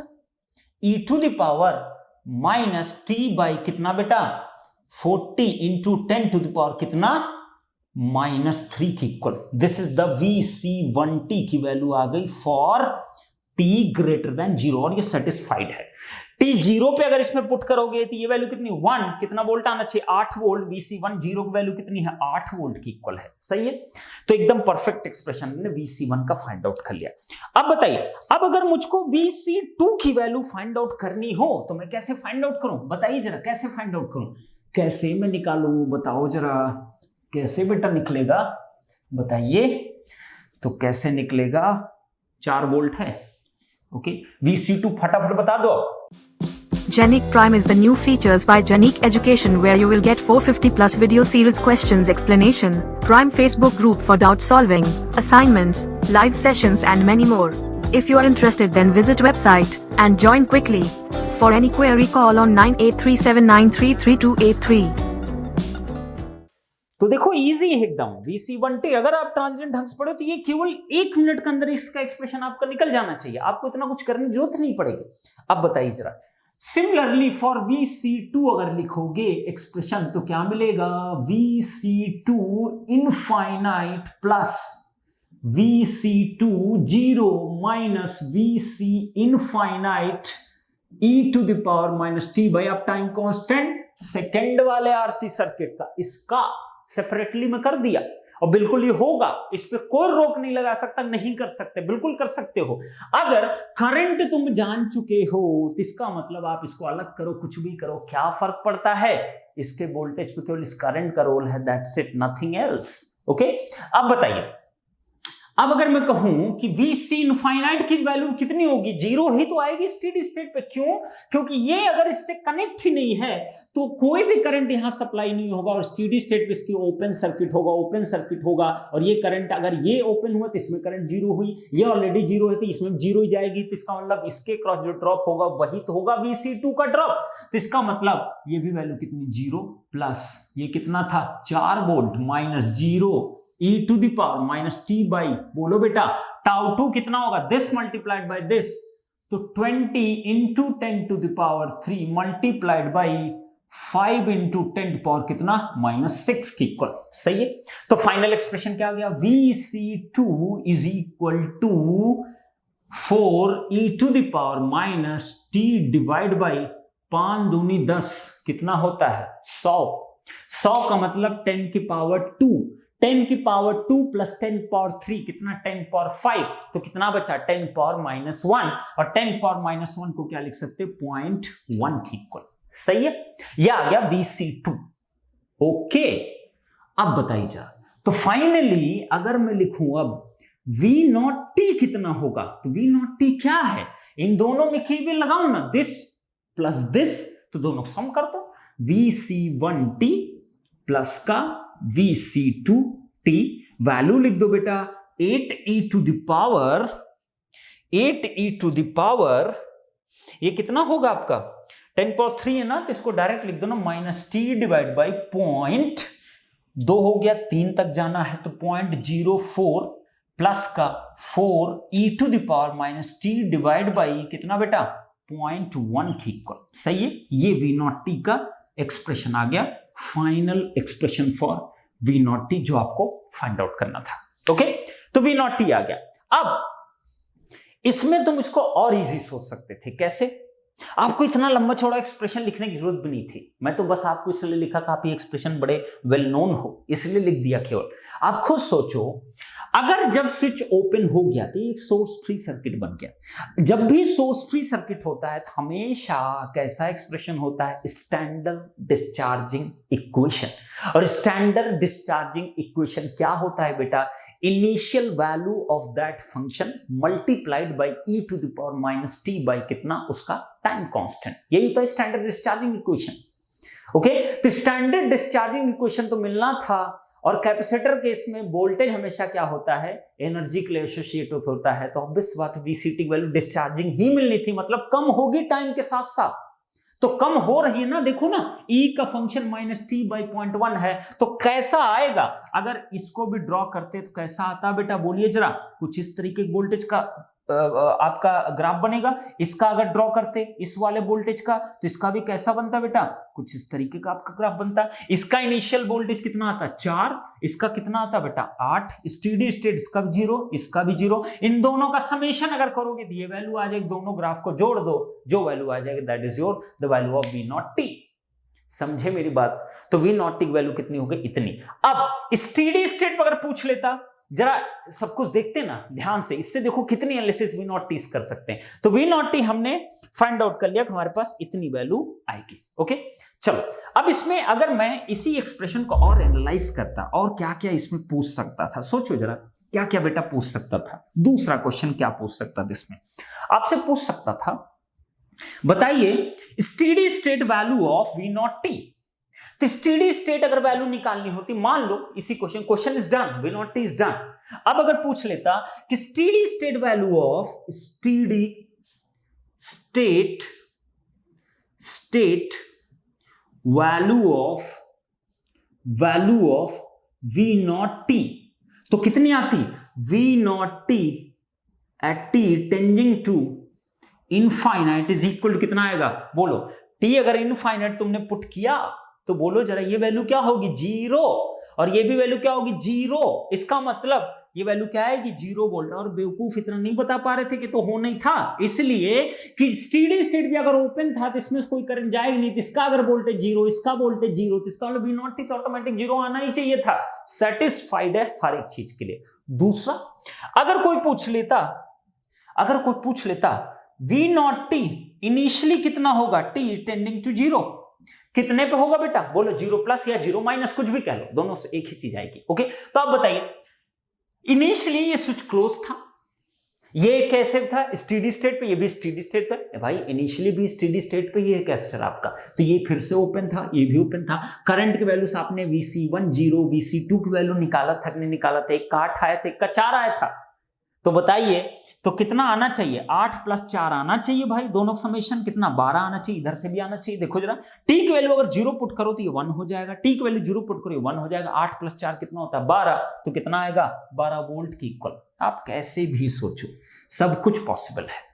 e⁻⁻t बाई कितना बेटा 40 इंटू 10⁻³ कितना -3 की equal. This is the VC1t की वैल्यू आ गई फॉर टी ग्रेटर देन 0 और ये सेटिस्फाइड है। टी 0 पे अगर इसमें पुट करोगे तो ये वैल्यू कितनी 1, कितना वोल्ट आना चाहिए 8 वोल्ट। VC1 0 की वैल्यू कितनी है 8 वोल्ट की इक्वल है, सही है। तो एकदम परफेक्ट एक्सप्रेशन हमने VC1 का फाइंड आउट कर लिया। अब बताइए, अब अगर मुझको VC2 की वैल्यू फाइंड आउट करनी हो तो मैं कैसे फाइंड आउट करूं, बताइए जरा कैसे फाइंड आउट करूं, कैसे मैं निकालूं, बताओ जरा कैसे बेटा निकलेगा, बताइए। तो कैसे निकलेगा, 4 वोल्ट है, ओके। VC2 फटाफट बता दो। Genic Prime is the new features by Genic Education where you will get 450 plus video series questions explanation, Prime Facebook group for doubt solving, assignments, live sessions and many more. If you are interested then visit website and join quickly. For any query call on 9837933283. तो देखो easy है एकदम VC1T। अगर आप transient ढंग से पढ़ो तो ये केवल 1 मिनट के अंदर इसका एक्सप्रेशन आपका निकल जाना चाहिए, आपको इतना कुछ करने की जरूरत नहीं पड़ेगी। अब बताइए जरा, सिमिलरली फॉर VC2 अगर लिखोगे एक्सप्रेशन तो क्या मिलेगा, VC2 infinite plus VC2 0 minus VC infinite e to the power minus t by अब टाइम कांस्टेंट सेकेंड वाले RC सर्किट का इसका सेपरेटली में कर दिया और बिल्कुल ये होगा, इस पे कोई रोक नहीं लगा सकता, नहीं कर सकते, बिल्कुल कर सकते हो। अगर करंट तुम जान चुके हो तो इसका मतलब आप इसको अलग करो, कुछ भी करो, क्या फर्क पड़ता है, इसके वोल्टेज पे केवल इस करंट का रोल है, that's it, nothing else, okay. अब बताइए, अब अगर मैं कहूं कि VC इनफाइनाइट की वैल्यू कितनी होगी, 0 ही तो आएगी स्टेडी स्टेट पे, क्यों, क्योंकि ये अगर इससे कनेक्ट ही नहीं है तो कोई भी करंट यहां सप्लाई नहीं होगा और स्टेडी स्टेट पे इसकी ओपन सर्किट होगा, ओपन सर्किट होगा और ये करंट अगर ये ओपन हुआ तो इसमें करंट 0 हुई, ये ऑलरेडी 0 है तो इसमें 0 ही जाएगी, तो इसका मतलब इसके क्रॉस जो ड्रॉप होगा वही तो होगा VC2 का ड्रॉप। तो इसका मतलब ये भी वैल्यू कितनी 0 प्लस ये कितना था 4 volt minus 0 e to the power minus t by, बोलो बेटा टाउ 2 कितना होगा, दिस मल्टीप्लाइड बाय दिस, तो 20 into 10 to the power 3 multiplied by 5 into 10 to power कितना -6 की इक्वल, सही है। तो फाइनल एक्सप्रेशन क्या आ गया, VC2 is equal to 4 e to the power minus t divide by 5 दूनी 10 कितना होता है 100। 100 का मतलब 10 की पावर 2, 10 की पावर 2 प्लस 10 पावर 3 कितना 10 पावर 5, तो कितना बचा 10 पावर -1 और 10 पावर -1 को क्या लिख सकते हैं 0.1 की इक्वल, सही है। यह आ गया VC2, ओके। अब बताइए जा, तो फाइनली अगर मैं लिखूं अब V0T कितना होगा, तो V0T क्या है, इन दोनों में केवल लगाओ ना, दिस प्लस दिस, तो दोनों सम कर दो, VC1T प्लस का VC2T, वैल्यू लिख दो बेटा 8e to the power, 8e to the power ये कितना होगा आपका 10 पावर 3 है ना, तो इसको डायरेक्ट लिख दो ना -t डिवाइड बाई 0.2 हो गया, 3 तक जाना है तो 0.04 प्लस का 4e to the power -t divide by कितना बेटा 0.1 की इक्वल, सही है। ये V0T का एक्सप्रेशन आ गया, फाइनल एक्सप्रेशन फॉर V0T जो आपको फाइंड आउट करना था, ओके। तो V0T आ गया। अब इसमें तुम इसको और इजी सोच सकते थे, कैसे, आपको इतना लंबा चौड़ा एक्सप्रेशन लिखने की जरूरत भी नहीं थी, मैं तो बस आपको इसलिए लिखा कि आप ये एक्सप्रेशन बड़े वेल नोन हो इसलिए लिख दिया केवल। आप खुद सोचो, अगर जब स्विच ओपन हो गया तो एक सोर्स फ्री सर्किट बन गया, जब भी सोर्स फ्री सर्किट होता है तो हमेशा कैसा एक्सप्रेशन होता है, स्टैंडर्ड डिस्चार्जिंग इक्वेशन। और स्टैंडर्ड डिस्चार्जिंग इक्वेशन क्या होता है बेटा, initial value of that function multiplied by e to the power -t by कितना उसका टाइम कांस्टेंट, यही तो है स्टैंडर्ड डिस्चार्जिंग इक्वेशन, ओके। तो स्टैंडर्ड डिस्चार्जिंग इक्वेशन तो मिलना था, और कैपेसिटर केस में वोल्टेज हमेशा क्या होता है, एनर्जी के लिए एसोसिएटेड होता है, तो ऑब्वियस बात VCT वैल्यू डिस्चार्जिंग ही मिलनी थी, मतलब कम होगी टाइम के साथ साथ, तो कम हो रही है ना, देखो ना e का फंक्शन -t बाई 0.1 है, तो कैसा आएगा, अगर इसको भी ड्रॉ करते तो कैसा आता बेटा, बोलिए जरा, कुछ इस तरीके वोल्टेज का आपका ग्राफ बनेगा। इसका अगर ड्रॉ करते इस वाले वोल्टेज का तो इसका भी कैसा बनता बेटा, कुछ इस तरीके का आपका ग्राफ बनता। इसका इनिशियल वोल्टेज कितना आता, 4, इसका कितना आता बेटा 8, स्टेडी स्टेट इसका भी 0, इसका भी 0। इन दोनों का समेशन अगर करोगे तो ये वैल्यू आ जाएगी, दोनों ग्राफ को जोड़ दो, जो वैल्यू आ जाएगी that is your the value of V not T. समझे मेरी बात? तो V नॉट टी की वैल्यू कितनी हो गई, इतनी। अब स्टेडी स्टेट अगर पूछ लेता, जरा सब कुछ देखते ना ध्यान से, इससे देखो कितनी एनालिसिस V नॉट टी कर सकते हैं। तो V नॉट टी हमने फाइंड आउट कर लिया कि हमारे पास इतनी वैल्यू आएगी। ओके चलो, अब इसमें अगर मैं इसी एक्सप्रेशन को और एनालाइज करता और क्या क्या इसमें पूछ सकता था, सोचो जरा क्या क्या बेटा पूछ सकता था। दूसरा क्वेश्चन क्या पूछ सकता था, इसमें आपसे पूछ सकता था बताइए steady state value of V not T. तो स्टेडी स्टेट अगर वैल्यू निकालनी होती, मान लो इसी question is done, V not T is done. अब अगर पूछ लेता कि steady state value of value of V not T, तो कितनी आती, V not T at T tending to infinite is equal to कितना आएगा, बोलो। टी अगर इनफाइनाइट तुमने पुट किया तो बोलो जरा ये वैल्यू क्या होगी, 0, और ये भी वैल्यू क्या होगी, 0। इसका मतलब ये वैल्यू क्या आएगी, 0 वोल्ट। और बेवकूफ इतना नहीं बता पा रहे थे कि तो हो नहीं था, इसलिए कि स्टेडी स्टेट भी अगर ओपन था तो इसमें कोई करंट जाएगा नहीं। तो इसका अगर वोल्टेज 0, इसका वोल्टेज 0, तो इसका मतलब V नॉट टी तो ऑटोमेटिक 0 आना ही चाहिए था। सेटिस्फाइड है हर एक चीज के लिए। दूसरा, अगर कोई पूछ लेता V नॉट टी इनिशियली कितना होगा, टी टेंडिंग टू 0, कितने पे होगा बेटा, बोलो 0 प्लस या 0 माइनस, कुछ भी कह लो, दोनों से एक ही चीज आएगी। ओके, तो आप बताइए इनिशियली ये स्विच क्लोज था, ये कैसे था, स्टेडी स्टेट पे, ये भी स्टेडी स्टेट पे। भाई इनिशियली भी स्टेडी स्टेट पे ये कैपेसिटर आपका, तो ये फिर से ओपन था, ये भी ओपन था। करंट की वैल्यू से आपने VC1 0, VC2 की वैल्यू निकाला था कि नहीं निकाला था, एक का 8 आया था, एक का 4 आया था। तो बताइए तो कितना आना चाहिए, 8 + 4 आना चाहिए भाई, दोनों का समेशन कितना, 12 आना चाहिए, इधर से भी आना चाहिए। देखो जरा, टी की वैल्यू अगर 0 पुट करो तो ये 1 हो जाएगा, टी की वैल्यू 0 पुट करो ये 1 हो जाएगा। 8 + 4 कितना होता है, 12, तो कितना आएगा, 12 वोल्ट की इक्वल। आप कैसे भी सोचो, सब कुछ पॉसिबल है।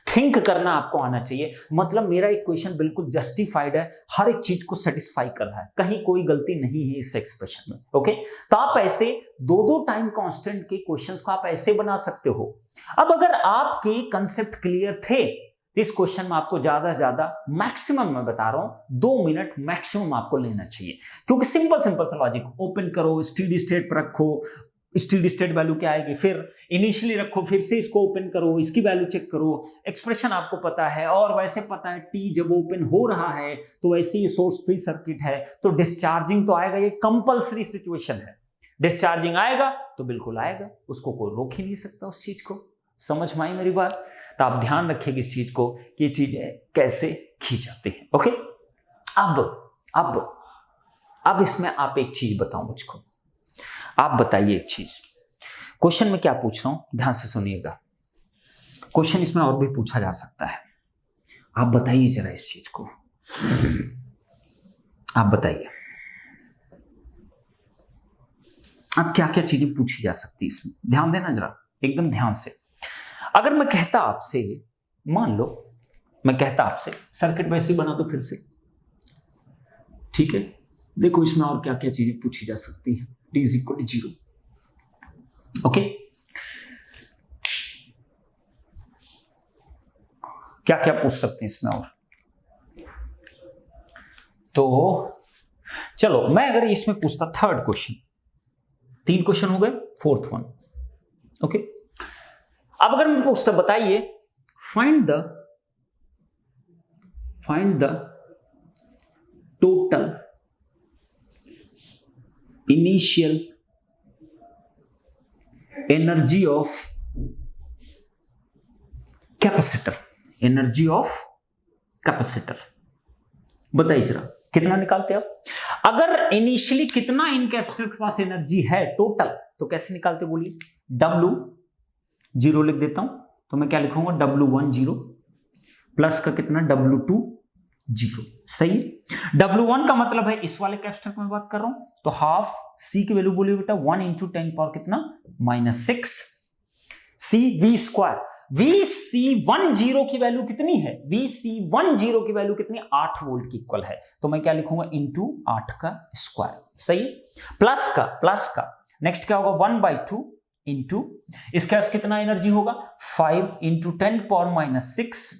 थिंक करना आपको आना चाहिए। मतलब मेरा एक क्वेश्चन बिल्कुल जस्टिफाइड है, हर एक चीज को सेटिस्फाई कर रहा है, कहीं कोई गलती नहीं है इस एक्सप्रेशन में। ओके, तो आप ऐसे दो टाइम कांस्टेंट के क्वेश्चंस को आप ऐसे बना सकते हो। अब अगर आपके कंसेप्ट क्लियर थे तो इस क्वेश्चन में आपको ज्यादा से ज्यादा मैक्सिमम मैं बता रहा हूं 2 मिनट मैक्सिमम आपको लेना चाहिए, क्योंकि सिंपल सा लॉजिक, ओपन करो, स्टेडी स्टेट पर रखो, स्टेडी स्टेट वैल्यू क्या आएगी, फिर इनिशियली रखो, फिर से इसको ओपन करो, इसकी वैल्यू चेक करो, एक्सप्रेशन आपको पता है। और वैसे पता है टी जब ओपन हो रहा है तो वैसे ही सोर्स फ्री सर्किट है तो डिस्चार्जिंग तो आएगा, ये कंपल्सरी सिचुएशन है। डिस्चार्जिंग आएगा तो बिल्कुल आएगा, उसको कोई रोक ही नहीं सकता उस चीज को। समझ में आई मेरी बात? तो आप ध्यान रखिएगा इस चीज को कि ये चीजें कैसे की जाती हैं। ओके, अब इसमें आप एक चीज बताओ मुझको, आप बताइए एक चीज, क्वेश्चन में क्या पूछ रहा हूं ध्यान से सुनिएगा। क्वेश्चन इसमें और भी पूछा जा सकता है, आप बताइए जरा इस चीज को, आप बताइए अब क्या क्या चीजें पूछी जा सकती है इसमें, ध्यान देना जरा एकदम ध्यान से। अगर मैं कहता आपसे, मान लो मैं कहता आपसे सर्किट वैसे बना दो फिर से, ठीक है, देखो इसमें और क्या क्या चीजें पूछी जा सकती हैं। T = 0, ओके, क्या क्या पूछ सकते हैं इसमें और, तो चलो मैं अगर इसमें पूछता थर्ड क्वेश्चन, 3 क्वेश्चन हो गए, 4th वन। ओके, अब अगर मैं पूछता बताइए find the total initial energy of capacitor, बताइए जरा कितना निकालते हैं आप। अगर इनिशियली कितना इन कैपेसिटर के पास एनर्जी है टोटल, तो कैसे निकालते बोलिए, W0 लिख देता हूं, तो मैं क्या लिखूंगा, W1 0 प्लस का कितना W2 0, सही। W1 का मतलब है इस वाले कैपेसिटर की मैं बात कर रहा हूं, तो हाफ C की वैल्यू बोलिए बेटा 1 × 10 पावर कितना, -6 सी वी स्क्वायर, VC10 की वैल्यू कितनी है, VC10 की वैल्यू कितनी, 8 वोल्ट की इक्वल है, तो मैं क्या लिखूंगा, इंटू 8 का स्क्वायर, सही। प्लस का नेक्स्ट क्या होगा, 1/2 इंटू इसके पास कितना एनर्जी होगा, 5 इंटू 10⁻⁶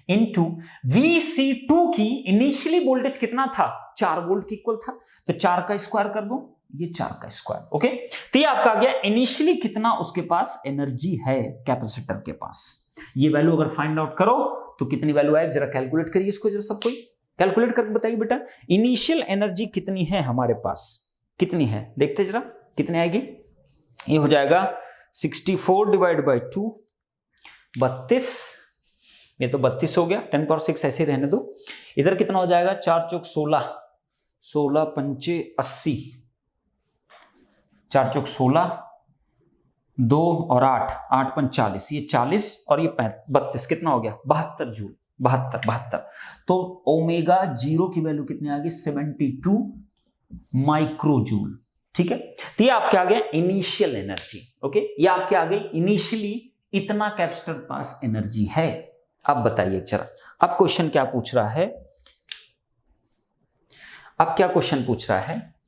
इंटू VC2 की इनिशियली वोल्टेज कितना था, 4 वोल्ट की इक्वल था, तो 4 का स्क्वायर कर दो, ये 4 का स्क्वायर, ओके। तो ये आपका आ गया इनिशियली कितना उसके पास एनर्जी है कैपेसिटर के पास। ये वैल्यू अगर फाइंड आउट करो तो कितनी वैल्यू आएगी, जरा कैलकुलेट करिए इसको, जरा सब कोई कैलकुलेट करके बताइए बेटा, इनिशियल एनर्जी कितनी है हमारे पास, कितनी है, देखते जरा कितनी आएगी। ये हो जाएगा 64 डिवाइड बाई 2, 32, ये तो 32 हो गया, 10⁻⁶ ऐसे रहने दो। इधर कितना हो जाएगा, 4 चौक 16, 16 पंचे 80, 4 चौक 16, 2 और 8, 8 पंच 40, ये 40 और ये 32, कितना हो गया, 72 जूल, 72। तो ओमेगा 0 की वैल्यू कितनी आ गई, 72 माइक्रो जूल, ठीक है। तो ये आपके आ गया इनिशियल एनर्जी, ओके, ये आपके आ गई इनिशियली इतना कैपेसिटर पास एनर्जी है। अब बताइए जरा, अब क्वेश्चन क्या पूछ रहा है, अब क्या क्वेश्चन पूछ रहा है,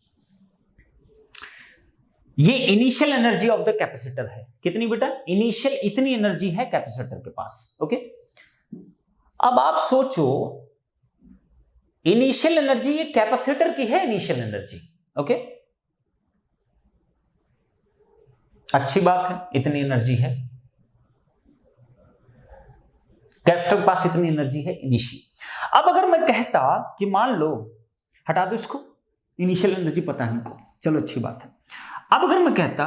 ये initial energy of the capacitor है, कितनी बेटा, इनिशियल इतनी एनर्जी है कैपेसिटर के पास, ओके। अब आप सोचो इनिशियल एनर्जी ये कैपेसिटर की है, इनिशियल एनर्जी, ओके, अच्छी बात है, इतनी एनर्जी है कैपेसिटर के पास, इतनी एनर्जी है इनिशियल। अब अगर मैं कहता कि मान लो, हटा दो इसको, इनिशियल एनर्जी पता है हमको, चलो अच्छी बात है। अब अगर मैं कहता,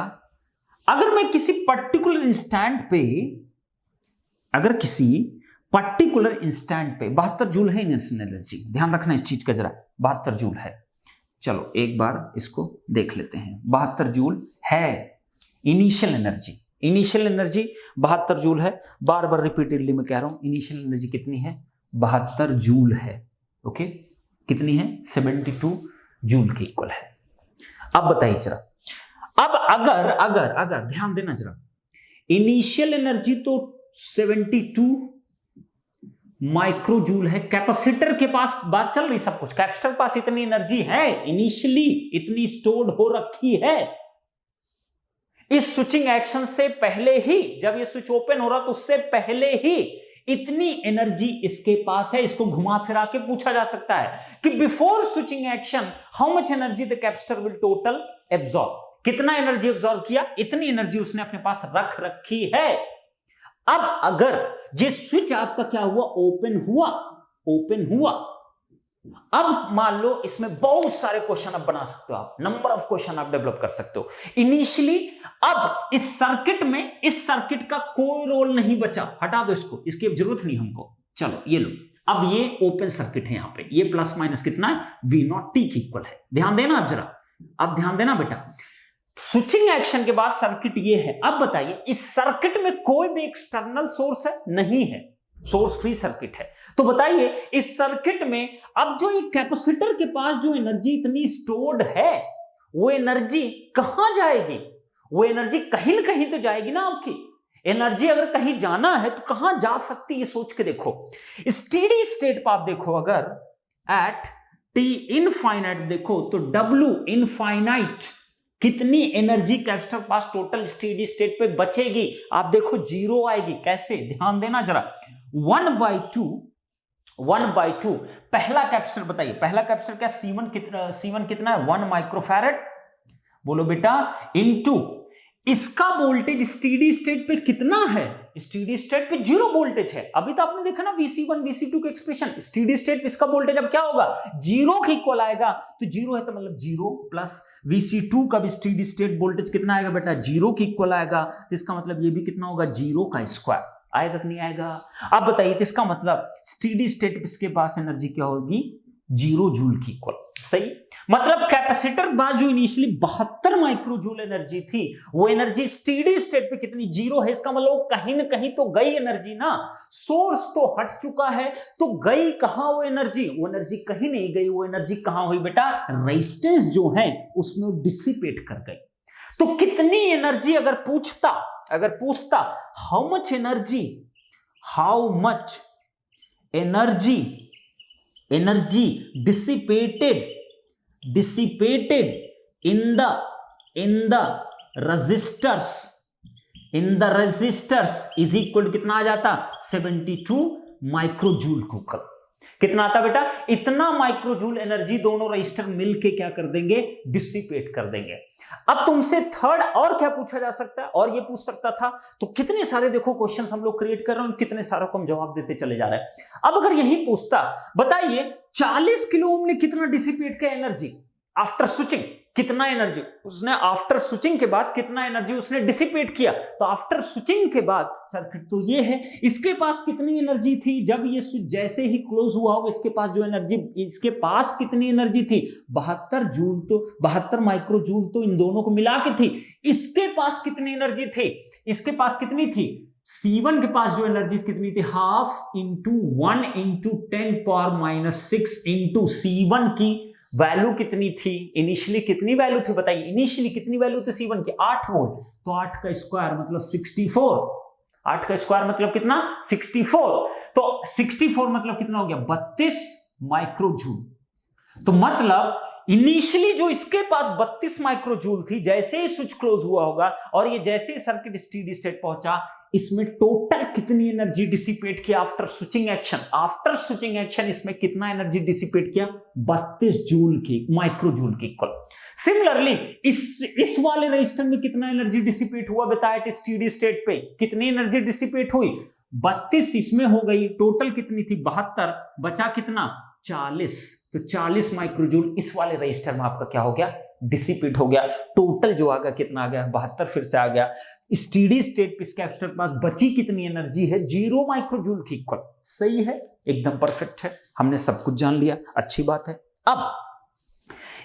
अगर मैं किसी पर्टिकुलर इंस्टेंट पे, अगर किसी पर्टिकुलर इंस्टेंट पे 72 जूल है इनिशियल एनर्जी, ध्यान रखना इस चीज का जरा, 72 जूल है, चलो एक बार इसको देख लेते हैं, 72 जूल है initial energy, initial energy 72 joule है, बार बार रिपीटेडली मैं कह रहा हूं, इनिशियल एनर्जी कितनी है, 72 जूल है, ओके, कितनी है, 72 जूल के इक्वल है। अब बताइए जरा, अब अगर ध्यान देना जरा, इनिशियल एनर्जी तो 72 माइक्रो जूल है, कैपेसिटर के पास बात चल रही, सब कुछ कैपेसिटर के पास इतनी एनर्जी है, इनिशियली इतनी स्टोर्ड हो रखी है, इस स्विचिंग एक्शन से पहले ही, जब ये स्विच ओपन हो रहा तो उससे पहले ही इतनी एनर्जी इसके पास है। इसको घुमा फिरा के पूछा जा सकता है कि before switching action how much energy the capacitor will total absorb, कितना एनर्जी एब्जॉर्ब किया, इतनी एनर्जी उसने अपने पास रख रखी है। अब अगर ये स्विच आपका क्या हुआ, ओपन हुआ, अब मान लो इसमें बहुत सारे क्वेश्चन आप बना सकते हो, आप नंबर ऑफ क्वेश्चन आप डेवलप कर सकते हो इनिशियली। अब इस सर्किट का कोई रोल नहीं बचा, हटा दो इसको, इसकी अब जरूरत नहीं हमको, चलो ये लो, अब ये ओपन सर्किट है, यहां पे ये प्लस माइनस कितना है, V0t की इक्वल है, ध्यान देना आप जरा, अब ध्यान देना बेटा, स्विचिंग एक्शन के बाद सर्किट ये है। अब बताइए इस सर्किट में कोई भी एक्सटर्नल सोर्स है, नहीं है, सोर्स फ्री सर्किट है, तो बताइए इस सर्किट में अब जो ये कैपेसिटर के पास जो एनर्जी इतनी स्टोर्ड है, वो एनर्जी कहां जाएगी, वो एनर्जी कहीं ना कहीं तो जाएगी ना। आपकी एनर्जी अगर कहीं जाना है तो कहां जा सकती है, ये सोच के देखो। स्टेडी स्टेट पर आप देखो, अगर एट टी इनफाइनाइट देखो तो W इनफाइनाइट कितनी एनर्जी कैपेसिटर के पास टोटल स्टेडी स्टेट पे बचेगी, आप देखो 0 आएगी। कैसे, ध्यान देना जरा, 1/2 पहला कैपेसिटर बताइए, पहला कैपेसिटर क्या, C1 कितना है, 1 माइक्रोफैरेड, बोलो बेटा, इनटू इसका वोल्टेज स्टेडी स्टेट पे कितना है, स्टेडी स्टेट पे 0 वोल्टेज है। अभी तो आपने देखा ना VC1 VC2 का एक्सप्रेशन, स्टेडी स्टेट पे इसका वोल्टेज अब क्या होगा, 0 के इक्वल आएगा, तो 0 है तो मतलब 0 प्लस VC2 का भी स्टेडी स्टेट वोल्टेज कितना आएगा बेटा, 0 के इक्वल आएगा, तो इसका मतलब ये भी कितना होगा, 0 का स्क्वायर आएगा कि नहीं आएगा। अब बताइए, तो इसका मतलब स्टेडी स्टेट इसके पास एनर्जी क्या होगी, 0 जूल की इक्वल, सही। मतलब कैपेसिटर बाद जो इनिशियली 72 माइक्रो जूल एनर्जी थी, वो एनर्जी स्टेडी स्टेट पे कितनी, 0 है, इसका मतलब कहीं ना कहीं तो गई एनर्जी ना, सोर्स तो हट चुका है, तो गई कहां वो एनर्जी कहीं नहीं गई, वो एनर्जी कहां हुई बेटा, रेजिस्टेंस जो है उसमें डिसिपेट कर गई। तो कितनी एनर्जी अगर पूछता अगर पूछता how much energy dissipated in the resistors is equal कितना आ जाता 72 माइक्रोजूल कूकल। कितना आता बेटा? इतना माइक्रोजूल एनर्जी दोनों रजिस्टर मिलके क्या कर देंगे? डिसिपेट कर देंगे। अब तुमसे थर्ड और क्या पूछा जा सकता है? और ये पूछ सकता था। तो कितने सारे देखो क्वेश्चंस हम लोग क्रिएट कर रहे हैं, कितने सारों को हम जवाब देते चले जा रहे हैं। अब अगर यही पूछता, बताइए 40 किलो ओम ने कितना डिसिपेट किया एनर्जी आफ्टर स्विचिंग, कितना एनर्जी उसने आफ्टर स्विचिंग के बाद कितना एनर्जी उसने डिसिपेट किया। तो आफ्टर स्विचिंग के बाद सर्किट तो ये है, इसके पास कितनी एनर्जी थी जब ये स्विच जैसे ही क्लोज हुआ होगा, इसके पास जो एनर्जी, इसके पास कितनी एनर्जी थी 72 माइक्रोजूल तो इन दोनों को मिला के थी। इसके पास कितनी एनर्जी थी? इसके पास कितनी थी? C1 के पास जो एनर्जी कितनी थी? Half into 1 into 10⁻⁻6 into C1 की वैल्यू कितनी थी? इनिशियली कितनी वैल्यू थी बताइए? इनिशियली कितनी वैल्यू थी C1 की? 8 वोल्ट। तो 8 का स्क्वायर मतलब 64। 8 का स्क्वायर मतलब कितना? 64। तो 64 मतलब कितना हो गया? 32 माइक्रोजूल। तो मतलब इनिशियली जो इसके पास 32 माइक्रोजूल थी, जैसे ही स्विच क्लोज हुआ होगा और ये जैसे ही सर्किट स्टेडी स्टेट पहुंचा, इसमें टोटल कितनी एनर्जी डिसिपेट किया after switching action? After switching action इसमें कितना एनर्जी डिसिपेट किया? 32 जूल की, माइक्रोजूल की इक्वल। सिमिलरली इस वाले रजिस्टर में कितना एनर्जी डिसिपेट हुआ बताया? एट स्टेडी स्टेट पे कितनी एनर्जी डिसिपेट हुई? 32 इसमें हो गई, टोटल कितनी थी? 72, बचा कितना? 40। तो 40 माइक्रोजूल इस वाले रजिस्टर में आपका क्या हो गया? डिसिपेट हो गया। टोटल जो आ गया कितना आ गया? 72 फिर से आ गया। स्टेडी स्टेट पे इसके कैपेसिटर के पास बची कितनी एनर्जी है? 0 माइक्रोजूल की इक्वल। सही है, एकदम परफेक्ट है, हमने सब कुछ जान लिया, अच्छी बात है। अब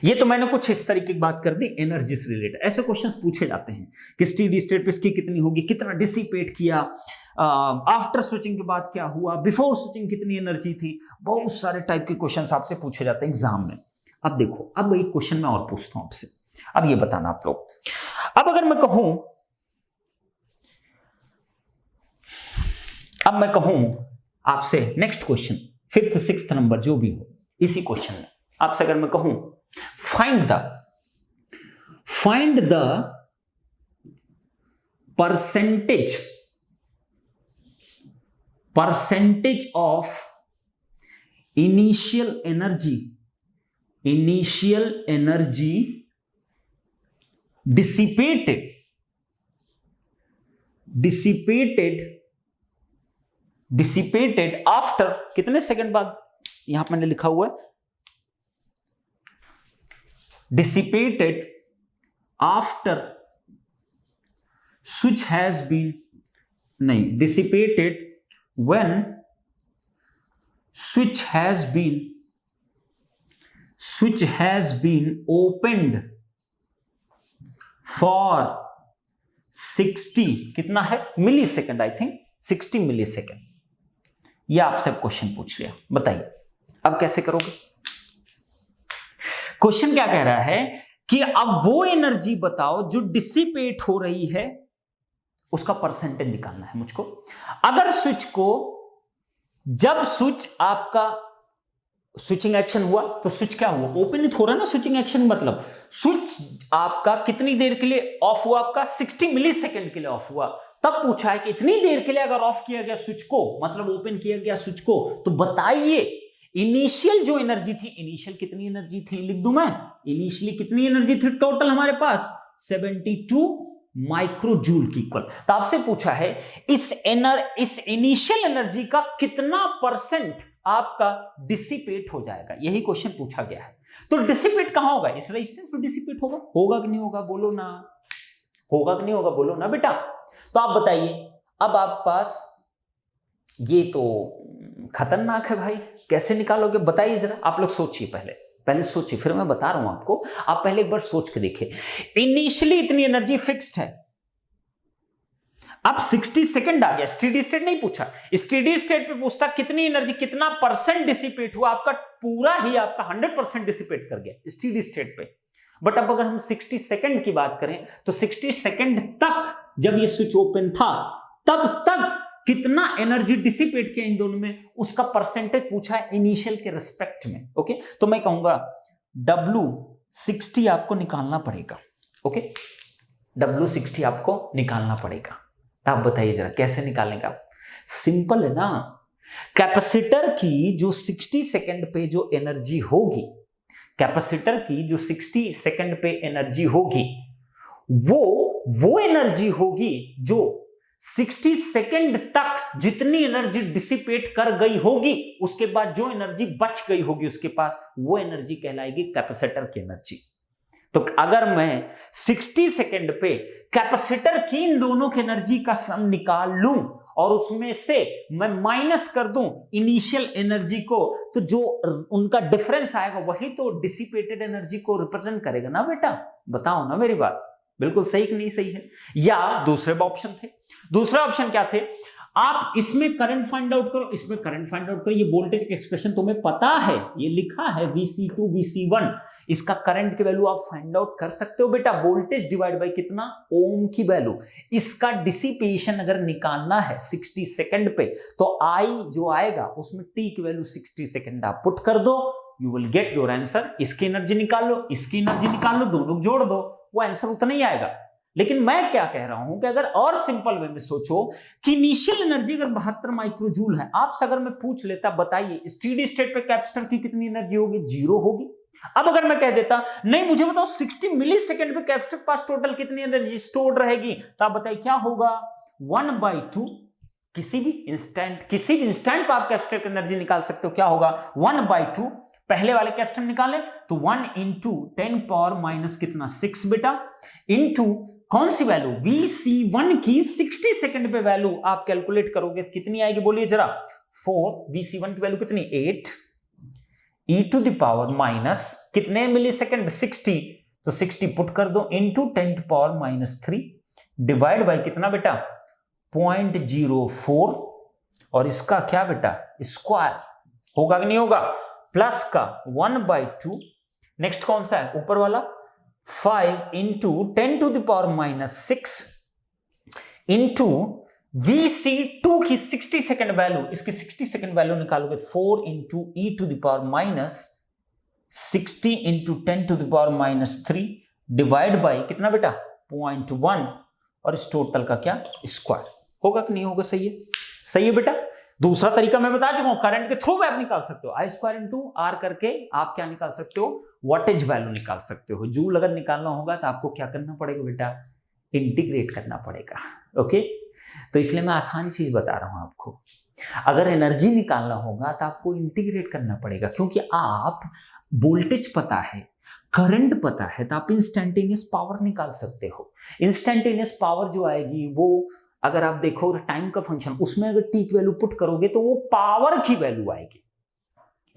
ये तो मैंने कुछ इस तरीके की बात कर दी एनर्जी से रिलेटेड। ऐसे क्वेश्चंस पूछे जाते हैं कि स्टेडी स्टेट पे इसकी कितनी होगी, कितना डिसिपेट किया, आफ्टर स्विचिंग के बाद क्या हुआ, बिफोर स्विचिंग कितनी एनर्जी थी। बहुत सारे टाइप के क्वेश्चंस आपसे पूछे जाते हैं एग्जाम में। अब देखो, अब एक क्वेश्चन मैं और पूछता हूं आपसे, अब ये बताना आप लोग। अब अगर मैं कहूं आपसे next question 5th 6th number जो भी हो, इसी क्वेश्चन में आपसे अगर मैं कहूं find the percentage of initial energy dissipated after कितने सेकंड बाद, यहां मैंने लिखा हुआ है dissipated after switch has been, नहीं, dissipated when switch has been opened for 60 कितना है millisecond, I think 60 millisecond. यह आपसे क्वेश्चन पूछ लिया, बताइए अब कैसे करोगे? क्वेश्चन क्या कह रहा है कि अब वो एनर्जी बताओ जो डिसिपेट हो रही है, उसका परसेंटेज निकालना है मुझको। अगर स्विच को, जब स्विच आपका स्विचिंग एक्शन हुआ तो स्विच क्या हुआ? ओपन ही हो रहा है ना स्विचिंग एक्शन, मतलब स्विच आपका कितनी देर के लिए ऑफ हुआ? आपका 60 मिली सेकेंड के लिए ऑफ हुआ। तब पूछा है कि इतनी देर के लिए अगर ऑफ किया गया स्विच को, मतलब ओपन किया गया स्विच को, तो बताइए इनिशियल जो एनर्जी थी, इनिशियल कितनी एनर्जी थी? लिख दूं मैं, इनिशियली कितनी एनर्जी थी टोटल हमारे पास? 72 माइक्रोजूल की इक्वल। तो आपसे पूछा है इस इनिशियल एनर्जी का कितना परसेंट आपका डिसिपेट हो जाएगा, यही क्वेश्चन पूछा गया है। तो डिसिपेट कहां होगा? इस रेजिस्टेंस पे डिसिपेट होगा कि नहीं होगा? बोलो ना, होगा कि नहीं होगा? बोलो ना बेटा। तो आप बताइए, अब आप पास ये तो खतरनाक है भाई, कैसे निकालोगे बताइए जरा। आप लोग सोचिए, पहले सोचिए, फिर मैं बता रहा हूं आपको। आप पहले एक बार सोच के देखिए, इनिशियली इतनी एनर्जी फिक्स्ड है, अब 60 सेकंड आ गया, स्टेडी स्टेट नहीं पूछा, स्टेडी स्टेट पे पूछता कितनी एनर्जी, कितना परसेंट डिसिपेट हुआ, आपका पूरा ही आपका 100% डिसिपेट कर गया स्टेडी स्टेट पे। बट अब अगर हम 60 सेकंड की बात करें तो 60 सेकंड तक जब ये स्विच ओपन था तब तक कितना एनर्जी डिसिपेट किया इन दोनों में, उसका परसेंटेज पूछा है इनिशियल के रिस्पेक्ट में। ओके, तो मैं कहूंगा W60 आपको निकालना पड़ेगा। ओके, W60 आपको निकालना पड़ेगा। तो आप बताइए जरा कैसे निकालेंगे आप? सिंपल है ना, कैपेसिटर की जो 60 सेकंड पे जो एनर्जी होगी, कैपेसिटर की जो 60 सेकंड पे एनर्जी होगी वो एनर्जी होगी जो 60 सेकंड तक जितनी एनर्जी डिसिपेट कर गई होगी, उसके बाद जो एनर्जी बच गई होगी उसके पास, वो एनर्जी कहलाएगी कैपेसिटर की एनर्जी। तो अगर मैं 60 सेकंड पे कैपेसिटर की इन दोनों की एनर्जी का सम निकाल लूं और उसमें से मैं माइनस कर दूं इनिशियल एनर्जी को, तो जो उनका डिफरेंस आएगा वही तो डिसिपेटेड एनर्जी को रिप्रेजेंट करेगा ना बेटा। बताओ ना मेरी बात बिल्कुल सही कि नहीं सही है? या दूसरे ऑप्शन थे, दूसरा ऑप्शन क्या थे, आप इसमें करंट फाइंड आउट करो, इसमें करंट फाइंड आउट करो। ये वोल्टेज का एक्सप्रेशन तुम्हें पता है, ये लिखा है VC2 VC1, इसका करंट की वैल्यू आप फाइंड आउट कर सकते हो बेटा। वोल्टेज डिवाइड बाय कितना, ओम की वैल्यू। इसका डिसिपेशन अगर निकालना है 60 सेकंड पे, तो I जो आएगा उसमें T की वैल्यू 60 सेकंड आप पुट कर दो, you will get your answer. इसकी एनर्जी निकाल लो, इसकी एनर्जी निकाल लो, दोनों जोड़ दो, वो आंसर उतना ही आएगा। लेकिन मैं क्या कह रहा हूं कि अगर और सिंपल वे में सोचो कि इनिशियल एनर्जी अगर 72 माइक्रोजूल है, आपसे अगर मैं पूछ लेता बताइए स्टेडी स्टेट पे कैपेसिटर की कितनी एनर्जी होगी, 0 होगी। अब अगर मैं कह देता नहीं मुझे बताओ 60 मिली सेकेंड पे कैपेसिटर के पास टोटल कितनी एनर्जी स्टोर्ड रहेगी, तो आप बताइए क्या होगा, 1/2। किसी भी इंस्टेंट पर आप कैपेसिटर की एनर्जी निकाल सकते हो, क्या होगा 1/2। पहले वाले कैपेसिटर निकाले तो 1 × 10 पावर माइनस कितना 6 बेटा, इनटू कौन सी वैल्यू, VC1 की 60 सेकंड पे वैल्यू आप कैलकुलेट करोगे कितनी आएगी, बोलिए जरा 4। VC1 की वैल्यू कितनी 8, e⁻, कितने मिली सेकेंड में 60, तो 60 पुट कर दो इनटू 10⁻³ डिवाइड बाय कितना बेटा 0.04, और इसका क्या बेटा स्क्वायर होगा कि नहीं होगा, प्लस का 1/2। नेक्स्ट कौन सा है ऊपर वाला, 5 × 10⁻6 इंटू VC2 की 60 सेकंड वैल्यू, इसकी 60 सेकंड वैल्यू निकालोगे 4 × e⁻, 60 × 10⁻³ डिवाइड बाय कितना बेटा 0.1, और इस टोटल का क्या स्क्वायर होगा कि नहीं होगा। सही है, सही है बेटा। दूसरा तरीका मैं बता चुका हूं, करंट के थ्रू आप निकाल सकते हो, I² × R करके आप क्या निकाल सकते हो, वॉटेज वैल्यू निकाल सकते हो। जूल अगर निकालना होगा तो आपको क्या करना पड़ेगा बेटा, इंटीग्रेट करना पड़ेगा। ओके, तो इसलिए मैं आसान चीज बता रहा हूं आपको, अगर एनर्जी निकालना होगा तो आपको इंटीग्रेट करना पड़ेगा, क्योंकि आप वोल्टेज पता है, करंट पता है, तो आप इंस्टेंटेनियस पावर निकाल सकते हो। इंस्टेंटेनियस पावर जो आएगी वो अगर आप देखो टाइम का फंक्शन, उसमें अगर टी की वैल्यू पुट करोगे तो वो पावर की वैल्यू आएगी।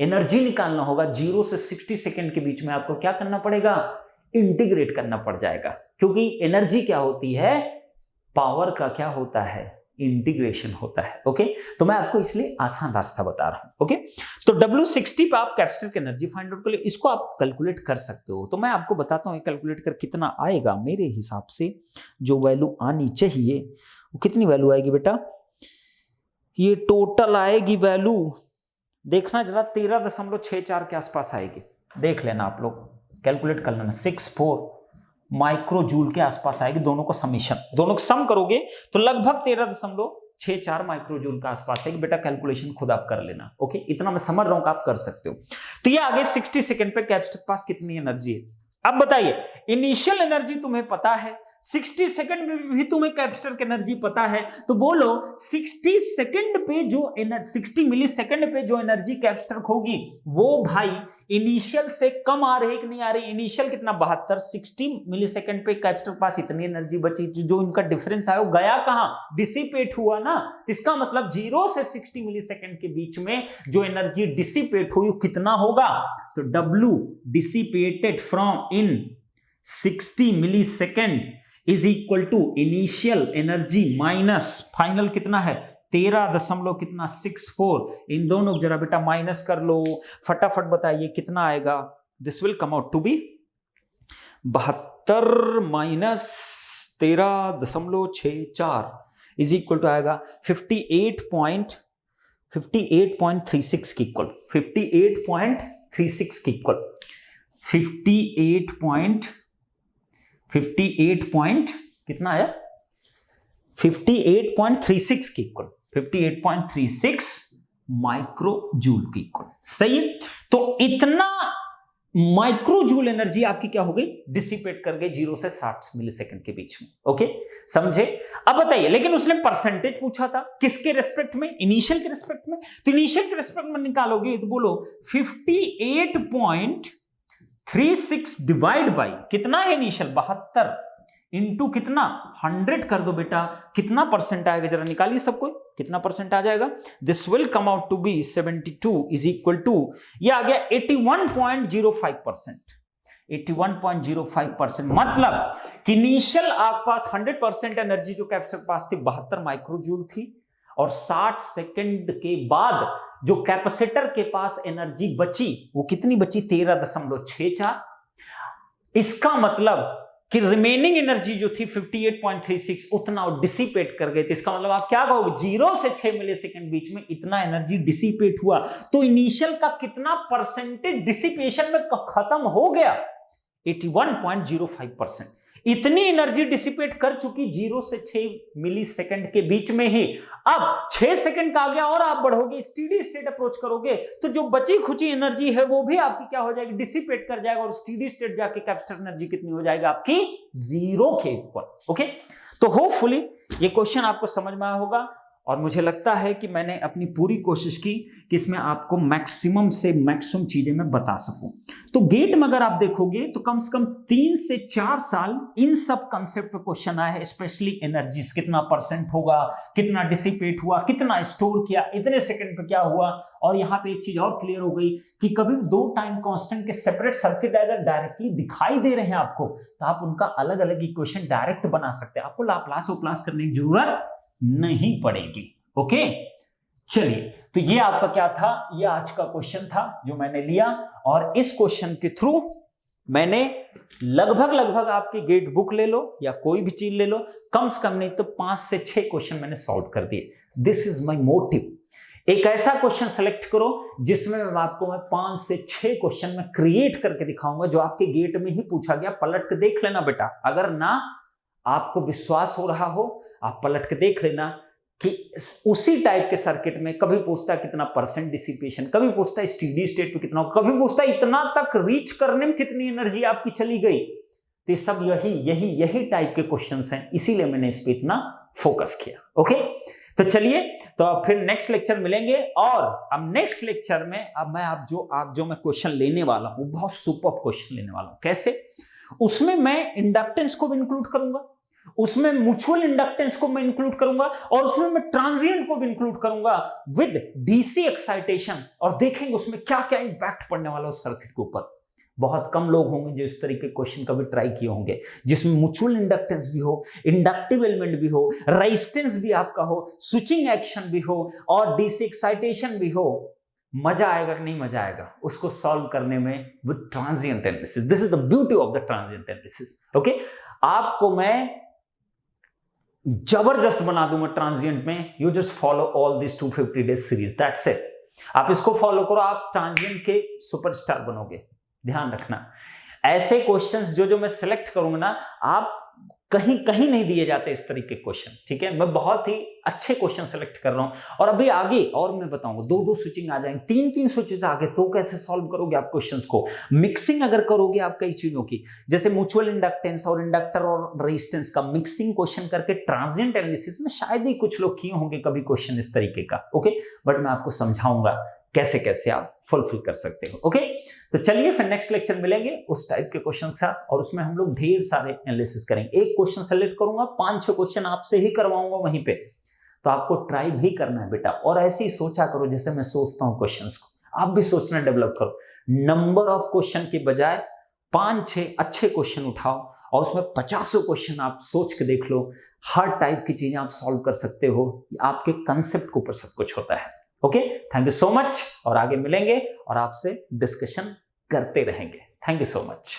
एनर्जी निकालना होगा 0 से 60 सेकंड के बीच में, आपको क्या करना पड़ेगा, इंटीग्रेट करना पड़ जाएगा, क्योंकि एनर्जी क्या होती है, पावर का क्या होता है, इंटीग्रेशन होता है। ओके, तो मैं आपको इसलिए आसान रास्ता बता रहा हूं। ओके, तो W60 पे आप कैपेसिटर की एनर्जी फाइंड आउट कर ले, इसको आप कैलकुलेट कर सकते हो। तो मैं आपको बताता हूं कैलकुलेट कर कितना आएगा। मेरे हिसाब से जो वैल्यू आनी चाहिए वो कितनी वैल्यू आएगी बेटा, ये टोटल आएगी वैल्यू, देखना जरा 13.64 के आसपास आएगी, देख लेना आप लोग, कैलकुलेट कर लेना, 64 माइक्रोजूल के आसपास आएगी। दोनों को समीशन, दोनों को सम करोगे तो लगभग 13.64 माइक्रोजूल के आसपास आएगी। बेटा कैलकुलेशन खुद आप कर लेना। ओके, इतना मैं समझ रहा हूं कि आप कर सकते हो। तो ये आगे 60 सेकंड पे कैपेसिटर के पास कितनी एनर्जी है। अब बताइए, इनिशियल एनर्जी तुम्हें पता है, 60 सेकंड में भी तुम्हें कैपेसिटर की एनर्जी पता है, तो बोलो 60 सेकंड पे जो 60 मिली सेकंड पे जो एनर्जी कैपेसिटर को होगी वो भाई इनिशियल से कम आ रही कि नहीं आ रही। इनिशियल कितना 72, 60 मिली सेकंड पे कैपेसिटर के पास इतनी एनर्जी बची, जो इनका डिफरेंस आया वो गया कहां, डिसिपेट हुआ ना। इसका मतलब 0 से 60 मिली सेकंड के बीच में जो एनर्जी डिसिपेट हुई कितना होगा, तो W dissipated from in 60 milli second is equal to initial energy minus final कितना है 13.64। इन दोनों जरा बेटा माइनस कर लो, फटाफट बताइए कितना आएगा। This will come out to be 72 minus 13.64 is equal to आएगा 58.36 की इक्वल, 58.36 की इक्वल, 58 कितना है, 58.36 की इक्वल, 58.36 माइक्रो जूल की इक्वल। सही है, तो इतना माइक्रो जूल एनर्जी आपकी क्या हो गई, डिसिपेट कर गई 0 से 60 मिलीसेकंड के बीच में। ओके, समझे? अब बताइए, लेकिन उसने परसेंटेज पूछा था किसके रेस्पेक्ट में, इनिशियल के रेस्पेक्ट में। तो इनिशियल के रेस्पेक्ट में निकालोगे तो बोलो 58.36 डिवाइड बाई कितना है इनिशियल, 72 इंटू कितना 100 कर दो बेटा, कितना परसेंट आएगा जरा निकालिए सबको, कितना परसेंट आ जाएगा। This will come out to be 72 is equal to, ये आ गया 81.05%, 81.05%। मतलब कि इनिशियल आपके पास 100% एनर्जी जो कैपेसिटर के पास थी 72 माइक्रोजूल थी, और 60 सेकंड के बाद जो कैपेसिटर के पास एनर्जी बची वो कितनी बची, 13.64। इसका मतलब कि रिमेनिंग एनर्जी जो थी 58.36 उतना डिसिपेट कर गए थे। इसका मतलब आप क्या कहोगे, 0 से 6 मिलीसेकंड बीच में इतना एनर्जी डिसिपेट हुआ। तो इनिशियल का कितना परसेंटेज डिसिपेशन में खत्म हो गया, 81.05%। इतनी एनर्जी डिसिपेट कर चुकी 0 से 6 मिलीसेकंड के बीच में ही। अब 6 सेकंड का आ गया और आप बढ़ोगे, स्टीडी स्टेट अप्रोच करोगे तो जो बची खुची एनर्जी है वो भी आपकी क्या हो जाएगी, डिसिपेट कर जाएगा, और स्टीडी स्टेट जाके कैपेसिटर एनर्जी कितनी हो जाएगी आपकी, 0 के इक्वल। ओके, तो होपफुली ये क्वेश्चन आपको समझ में आया होगा, और मुझे लगता है कि मैंने अपनी पूरी कोशिश की कि इसमें आपको मैक्सिमम से मैक्सिमम चीजें मैं बता सकूं। तो गेट में अगर आप देखोगे तो कम से कम 3 से 4 साल इन सब कंसेप्ट पे क्वेश्चन आए हैं, स्पेशली एनर्जी कितना परसेंट होगा, कितना डिसिपेट हुआ, कितना स्टोर किया, इतने सेकंड पे क्या हुआ। और यहाँ पे एक चीज और क्लियर हो गई कि कभी 2 टाइम कांस्टेंट के सेपरेट सर्किट अगर डायरेक्टली दिखाई दे रहे हैं आपको, तो आप उनका अलग अलग इक्वेशन डायरेक्ट बना सकते हैं, आपको लाप्लास ओप्लास करने की जरूरत नहीं पड़ेगी। ओके, चलिए, तो ये आपका क्या था, ये आज का क्वेश्चन था जो मैंने लिया, और इस क्वेश्चन के थ्रू मैंने लगभग आपकी गेट बुक ले लो या कोई भी चीज ले लो, कम से कम नहीं तो 5 से 6 क्वेश्चन मैंने सॉल्व कर दिए। This is my motive. एक ऐसा क्वेश्चन सेलेक्ट करो जिसमें आपको मैं 5 से 6 क्वेश्चन में क्रिएट करके दिखाऊंगा जो आपके गेट में ही पूछा गया। पलट के देख लेना बेटा, अगर ना आपको विश्वास हो रहा हो आप पलट के देख लेना कि उसी टाइप के सर्किट में कभी पूछता है कितना परसेंट डिसिपेशन, कभी पूछता है स्टीडी स्टेट पे कितना, कभी पूछता है इतना तक रीच करने में कितनी एनर्जी आपकी चली गई। तो ये सब यही टाइप के क्वेश्चंस हैं, इसीलिए मैंने इस पे इतना फोकस किया। ओके, तो चलिए, तो अब फिर नेक्स्ट लेक्चर मिलेंगे, और अब नेक्स्ट लेक्चर में अब मैं आप जो मैं क्वेश्चन लेने वाला हूं बहुत सुपर क्वेश्चन लेने वाला हूं। कैसे? उसमें मैं इंडक्टेंस को भी इंक्लूड करूंगा, उसमें म्यूचुअल इंडक्टेंस को मैं इंक्लूड करूंगा, और उसमें मैं ट्रांजिएंट को भी इंक्लूड करूंगा विद डीसी एक्साइटेशन, और देखेंगे उसमें क्या क्या इंपैक्ट पड़ने वाला उस सर्किट के ऊपर। बहुत कम लोग होंगे जो इस तरीके के क्वेश्चन कभी ट्राई किए होंगे, जिसमें म्यूचुअल इंडक्टेंस भी हो, इंडक्टिव एलिमेंट भी हो, रेजिस्टेंस भी आपका हो, स्विचिंग एक्शन भी हो, और डीसी एक्साइटेशन भी हो। मजा आएगा कि नहीं मजा आएगा उसको सॉल्व करने में with transient analysis. This is the beauty of the transient analysis. Okay, आपको मैं जबरदस्त बना दूंगा ट्रांजिएंट में। You just follow all this 250 days series, that's it. आप इसको फॉलो करो, आप ट्रांजिएंट के सुपरस्टार बनोगे। ध्यान रखना, ऐसे क्वेश्चंस जो मैं सिलेक्ट करूंगा ना, आप कहीं नहीं दिए जाते इस तरीके के क्वेश्चन। ठीक है, मैं बहुत ही अच्छे क्वेश्चन सेलेक्ट कर रहा हूं, और अभी आगे और मैं बताऊंगा 2-2 स्विचिंग आ जाएंगे, 3-3 स्विचेस आगे, तो कैसे सॉल्व करोगे आप क्वेश्चंस को। मिक्सिंग अगर करोगे आप कई चीजों की, जैसे म्यूचुअल इंडक्टेंस और इंडक्टर और रेजिस्टेंस का मिक्सिंग क्वेश्चन करके ट्रांजिएंट एनालिसिस में शायद ही कुछ लोग किए होंगे कभी क्वेश्चन इस तरीके का। ओके, बट मैं आपको समझाऊंगा कैसे कैसे आप फुलफिल कर सकते हो। ओके, तो चलिए फिर नेक्स्ट लेक्चर मिलेंगे उस टाइप के क्वेश्चन के साथ, और उसमें हम लोग ढेर सारे एनालिसिस करेंगे। एक क्वेश्चन सेलेक्ट करूंगा, 5-6 क्वेश्चन आपसे ही करवाऊंगा वहीं पे, तो आपको ट्राई भी करना है बेटा। और ऐसे ही सोचा करो जैसे मैं सोचता हूं क्वेश्चंस को, आप भी सोचना डेवलप करो। नंबर ऑफ क्वेश्चन के बजाय 5-6 अच्छे क्वेश्चन उठाओ, और उसमें 50 क्वेश्चन आप सोच के देख लो। हर टाइप की चीजें आप सॉल्व कर सकते हो, आपके कंसेप्ट के ऊपर सब कुछ होता है। Okay, thank you so much, और आगे मिलेंगे और आपसे डिस्कशन करते रहेंगे। Thank you so much.